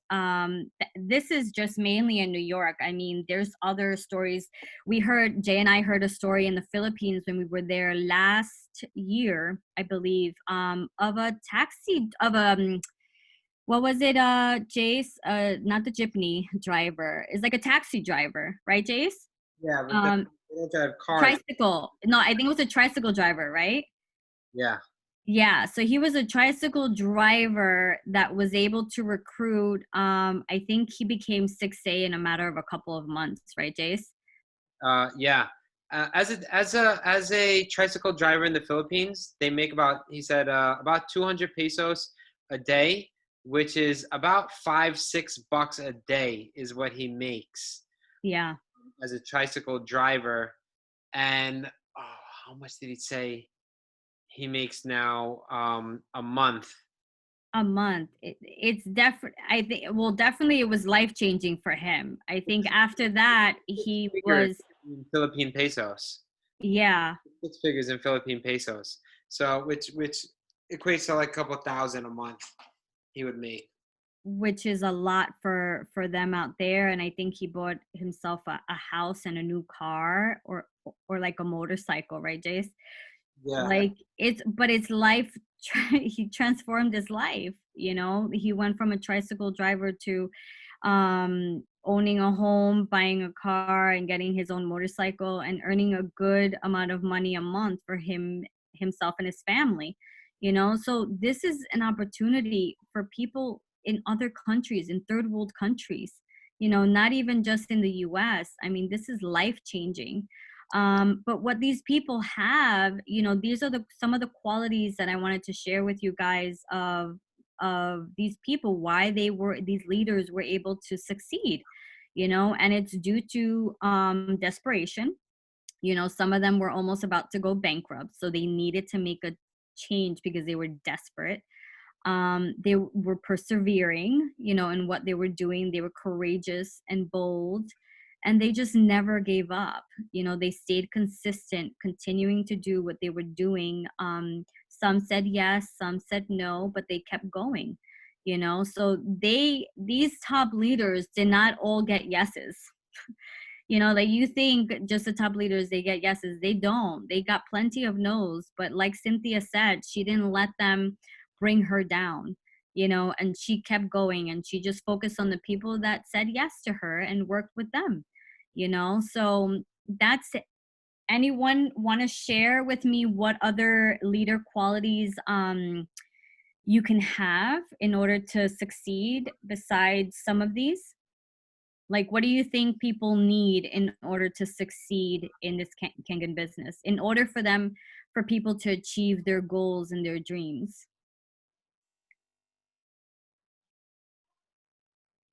This is just mainly in New York. I mean, there's other stories. We heard, Jay and I heard a story in the Philippines when we were there last year, I believe, of a taxi, of a, what was it, Jace? Not the jeepney driver. It's like a taxi driver, right, Jace? Yeah, but they don't drive cars. Tricycle. No, I think it was a tricycle driver, right? Yeah. Yeah, so he was a tricycle driver that was able to recruit. I think he became 6A in a matter of a couple of months, right, Jace? Yeah. As a tricycle driver in the Philippines, they make about, he said, about 200 pesos a day, which is about $5-6 a day is what he makes. Yeah. As a tricycle driver. And how much did he say he makes now a month? A month. It's definitely, I think, well, definitely it was life-changing for him. I think after that, he was... In Philippine pesos. Yeah. 6 figures in Philippine pesos. So, which equates to like a couple thousand a month he would make. Which is a lot for them out there. And I think he bought himself a house and a new car or like a motorcycle, right, Jace? Yeah. Like it's life. He transformed his life. You know, he went from a tricycle driver to owning a home, buying a car, and getting his own motorcycle and earning a good amount of money a month for himself and his family. You know, so this is an opportunity for people in other countries, in third world countries, you know, not even just in the US. I mean, this is life changing. But what these people have, you know, these are some of the qualities that I wanted to share with you guys of these people, why these leaders were able to succeed, you know, and it's due to desperation. You know, some of them were almost about to go bankrupt, so they needed to make a change because they were desperate. They were persevering, you know, in what they were doing. They were courageous and bold, and they just never gave up. You know, they stayed consistent, continuing to do what they were doing. Some said yes, some said no, but they kept going, you know. So these top leaders did not all get yeses. You know, like you think just the top leaders, they get yeses. They don't. They got plenty of no's. But like Cynthia said, she didn't let them bring her down, you know, and she kept going and she just focused on the people that said yes to her and worked with them, you know. So that's it. Anyone want to share with me what other leader qualities you can have in order to succeed besides some of these? Like, what do you think people need in order to succeed in this Kangen business, in order for people to achieve their goals and their dreams?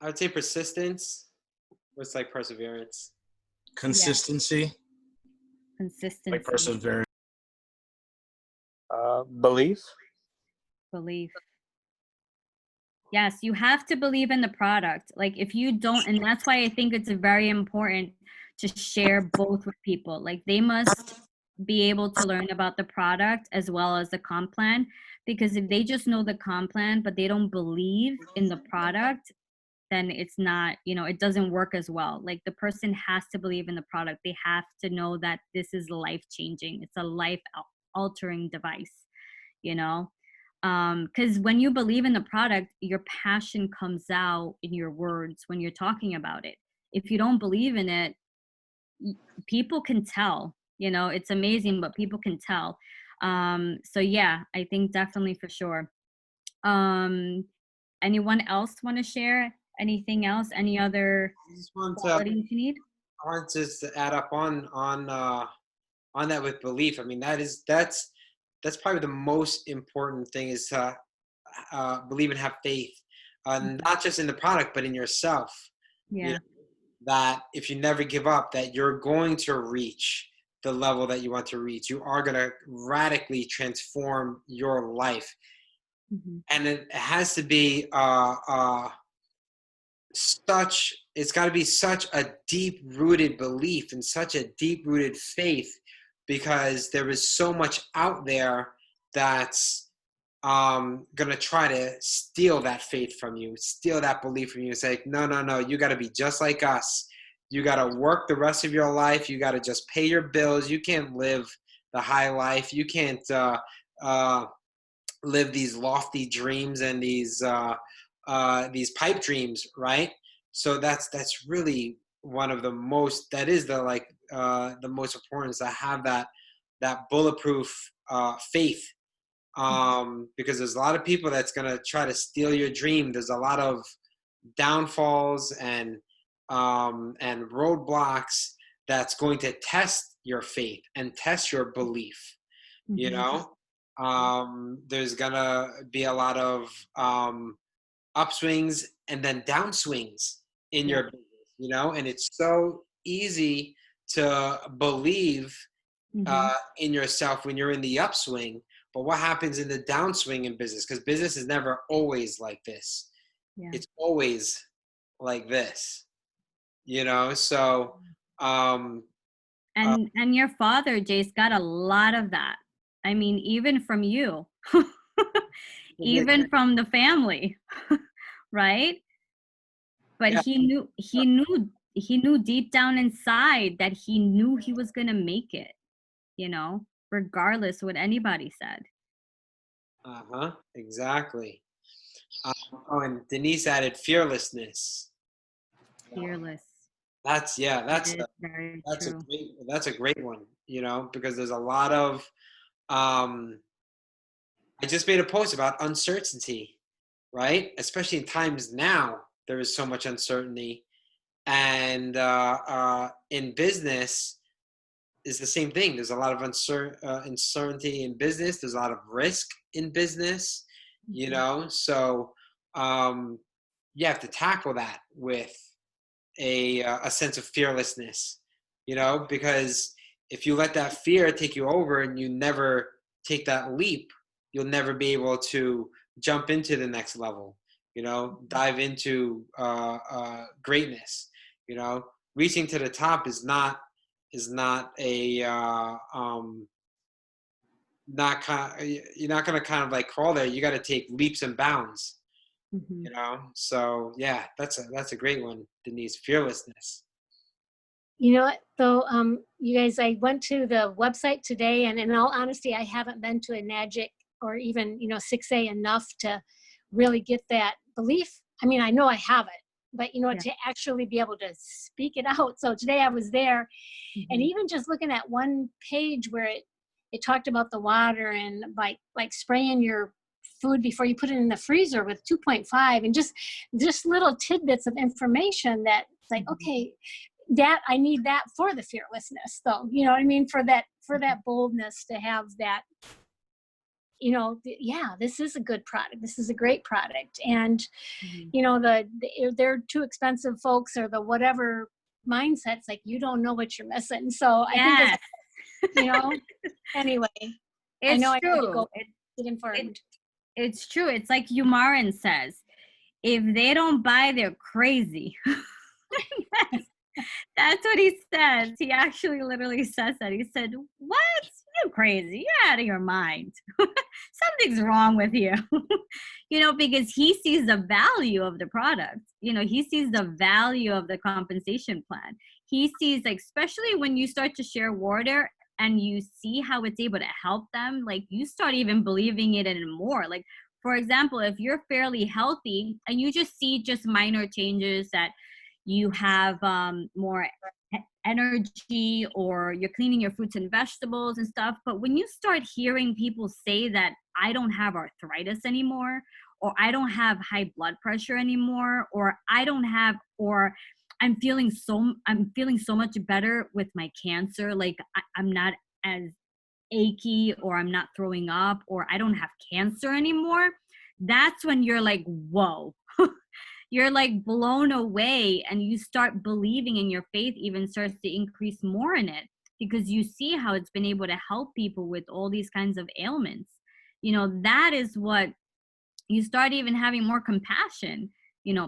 I would say persistence. What's like perseverance? Consistency. Yeah. Consistency. Like perseverance. Belief. Belief. Yes, you have to believe in the product. Like if you don't, and that's why I think it's very important to share both with people. Like they must be able to learn about the product as well as the comp plan, because if they just know the comp plan but they don't believe in the product, then it's not, it doesn't work as well. Like the person has to believe in the product. They have to know that this is life changing. It's a life altering device, because when you believe in the product, your passion comes out in your words when you're talking about it. If you don't believe in it, people can tell. It's amazing, but people can tell. So yeah, I think definitely for sure. Anyone else want to share anything else? Any other qualities you need? I want to just add up on that with belief. I mean, that's probably the most important thing, is to believe and have faith, not just in the product but in yourself. Yeah. That if you never give up, that you're going to reach the level that you want to reach. You are going to radically transform your life. Mm-hmm. And it has to be it's got to be such a deep-rooted belief and such a deep-rooted faith, because there is so much out there that's going to try to steal that faith from you, steal that belief from you. It's like, no, you got to be just like us. You got to work the rest of your life. You got to just pay your bills. You can't live the high life. You can't live these lofty dreams and these pipe dreams, right? So that's really one of the most, that is the most important, is to have that bulletproof faith, because there's a lot of people that's going to try to steal your dream. There's a lot of downfalls and roadblocks that's going to test your faith and test your belief. Mm-hmm. There's gonna be a lot of upswings and then downswings in your business, and it's so easy to believe in yourself when you're in the upswing. But what happens in the downswing in business? Because business is never always like this. Yeah. It's always like this, so and your father, Jace, got a lot of that. I mean, even from you, even from the family, right? But yeah. he knew deep down inside that he knew he was going to make it, regardless what anybody said. Exactly. And Denise added fearlessness. Fearless. That's a great one, because there's a lot of, I just made a post about uncertainty, right? Especially in times now, there is so much uncertainty. And in business, is the same thing. There's a lot of uncertainty in business. There's a lot of risk in business, So you have to tackle that with a sense of fearlessness, because if you let that fear take you over and you never take that leap, you'll never be able to jump into the next level, dive into greatness. Reaching to the top is not a you're not going to kind of like crawl there. You got to take leaps and bounds. Mm-hmm. So yeah, that's a great one, Denise. Fearlessness. So you guys, I went to the website today, and in all honesty, I haven't been to a NAGIC or even 6A enough to really get that belief. I mean, I know I have it, but to actually be able to speak it out. So today I was there, mm-hmm. and even just looking at one page where it talked about the water and like spraying your food before you put it in the freezer with 2.5, and just little tidbits of information that it's like, okay, that I need that for the fearlessness, though. You know what I mean? For that boldness to have that, this is a good product. This is a great product. And, mm-hmm. They're too expensive folks, or the whatever mindset. It's like, you don't know what you're missing. So I think, anyway, it's I know true. I need to go get informed. It's true. It's like Umaran says, if they don't buy, they're crazy. That's what he says. He actually literally says that. He said, "What? You crazy? You're out of your mind. Something's wrong with you." Because he sees the value of the product. He sees the value of the compensation plan. He sees, like, especially when you start to share water and you see how it's able to help them, like, you start even believing it in more. Like, for example, if you're fairly healthy and you just see just minor changes that you have more energy, or you're cleaning your fruits and vegetables and stuff. But when you start hearing people say that I don't have arthritis anymore, or I don't have high blood pressure anymore, or I'm feeling so much better with my cancer, like I'm not as achy, or I'm not throwing up, or I don't have cancer anymore, that's when you're like, whoa. You're like blown away, and you start believing, and your faith even starts to increase more in it, because you see how it's been able to help people with all these kinds of ailments. That is what you start even having more compassion,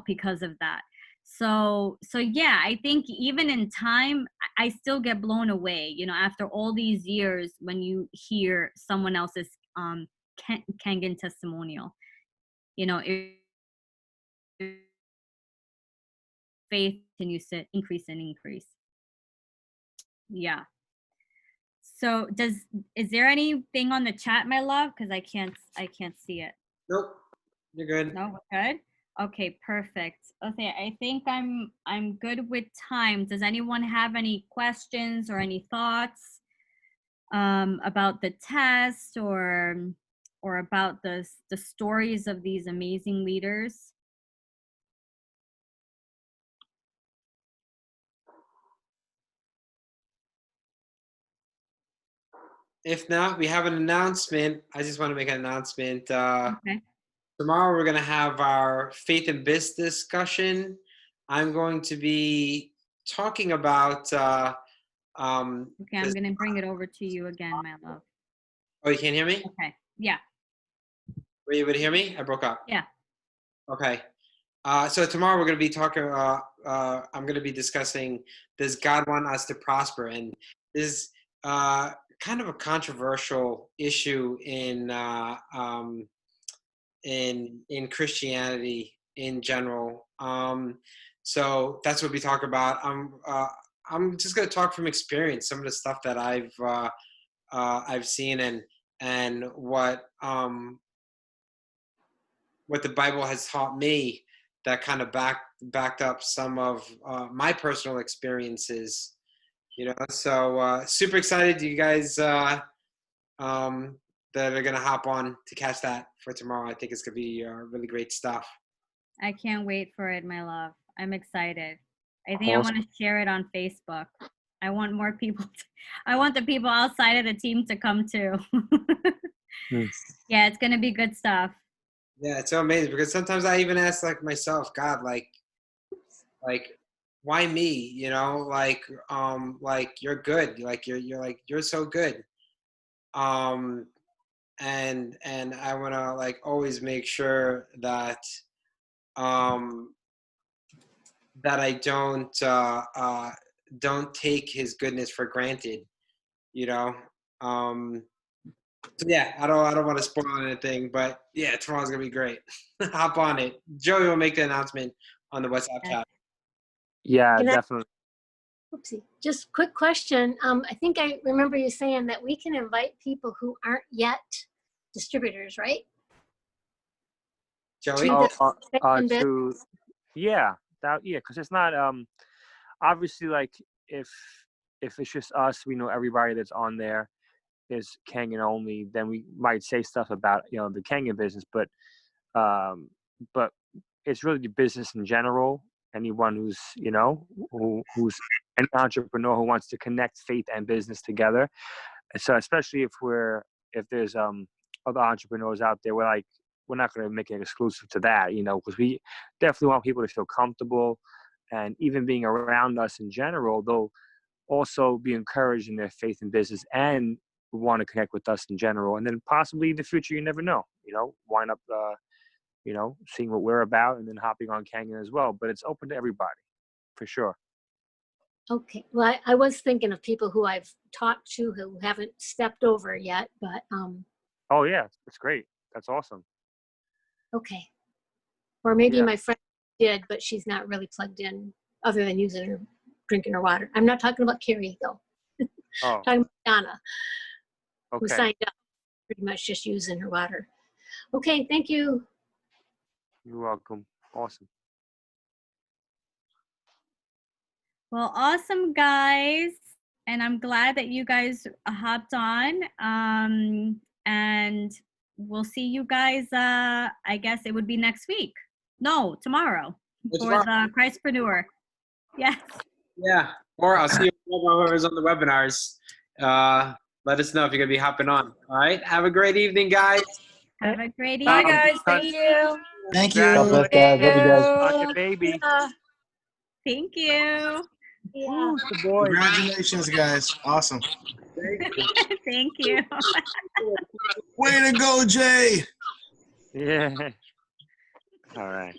because of that. So yeah, I think even in time, I still get blown away, after all these years, when you hear someone else's Kangen testimonial, faith continues to increase and increase. Yeah. So is there anything on the chat, my love? Because I can't see it. Nope. You're good. No, we're good. Okay, perfect. Okay, I think I'm good with time. Does anyone have any questions or any thoughts about the test, or about the stories of these amazing leaders? If not, we have an announcement. I just want to make an announcement. Okay. Tomorrow we're going to have our faith and biz discussion. I'm going to be talking about. Okay, I'm going to bring it over to you again, my love. Oh, you can't hear me? Okay. Yeah. Were you able to hear me? I broke up. Yeah. Okay. So tomorrow we're going to be talking. I'm going to be discussing, does God want us to prosper? And this kind of a controversial issue in Christianity in general. So that's what we talk about. I'm just going to talk from experience, some of the stuff that I've seen, and what the Bible has taught me, that kind of backed up some of my personal experiences. So super excited, you guys that are gonna hop on to catch that for tomorrow. I think it's gonna be really great stuff. I can't wait for it, my love. I'm excited. I think I want to share it on Facebook. I want more people. I want the people outside of the team to come too. Yeah, it's gonna be good stuff. Yeah, it's so amazing, because sometimes I even ask, like, myself, God, like why me? Like you're good. Like you're so good. And I want to, like, always make sure that that I don't take his goodness for granted. So yeah, I don't want to spoil anything, but yeah, tomorrow's gonna be great. Hop on it. Joey will make the announcement on the WhatsApp chat. Yeah, definitely. Oopsie. Just quick question. I think I remember you saying that we can invite people who aren't yet distributors, right? Joey? Because it's not obviously, like, if it's just us, we know everybody that's on there is Kangen only, then we might say stuff about the Kangen business, but it's really the business in general. Anyone who's who's an entrepreneur who wants to connect faith and business together. And so especially if there's other entrepreneurs out there, we're not going to make it exclusive to that, because we definitely want people to feel comfortable, and even being around us in general, they'll also be encouraged in their faith and business and want to connect with us in general. And then possibly in the future, you never know, wind up, seeing what we're about and then hopping on Kangen as well. But it's open to everybody, for sure. Okay, well, I was thinking of people who I've talked to who haven't stepped over yet, but, Oh yeah, it's great. That's awesome. okay. Or maybe Yeah. my friend did, but she's not really plugged in other than drinking her water. I'm not talking about Carrie though. Oh, Talking about Donna, who okay. signed up, pretty much just using her water. Okay, thank you. You're welcome. Awesome. Well, awesome, guys. And I'm glad that you guys hopped on. And we'll see you guys, I guess it would be next week. No, tomorrow for the Christpreneur. Yes. Yeah. Or I'll see you whoever's on the webinars. Let us know if you're going to be hopping on. All right. Have a great evening, guys. Have a great evening. Bye, guys. Thank you. Thank you. God bless, guys. Love you guys. On your baby. Thank you. Yeah. The boy. Congratulations, guys. Awesome. Thank you. Way to go, Jay. Yeah. All right.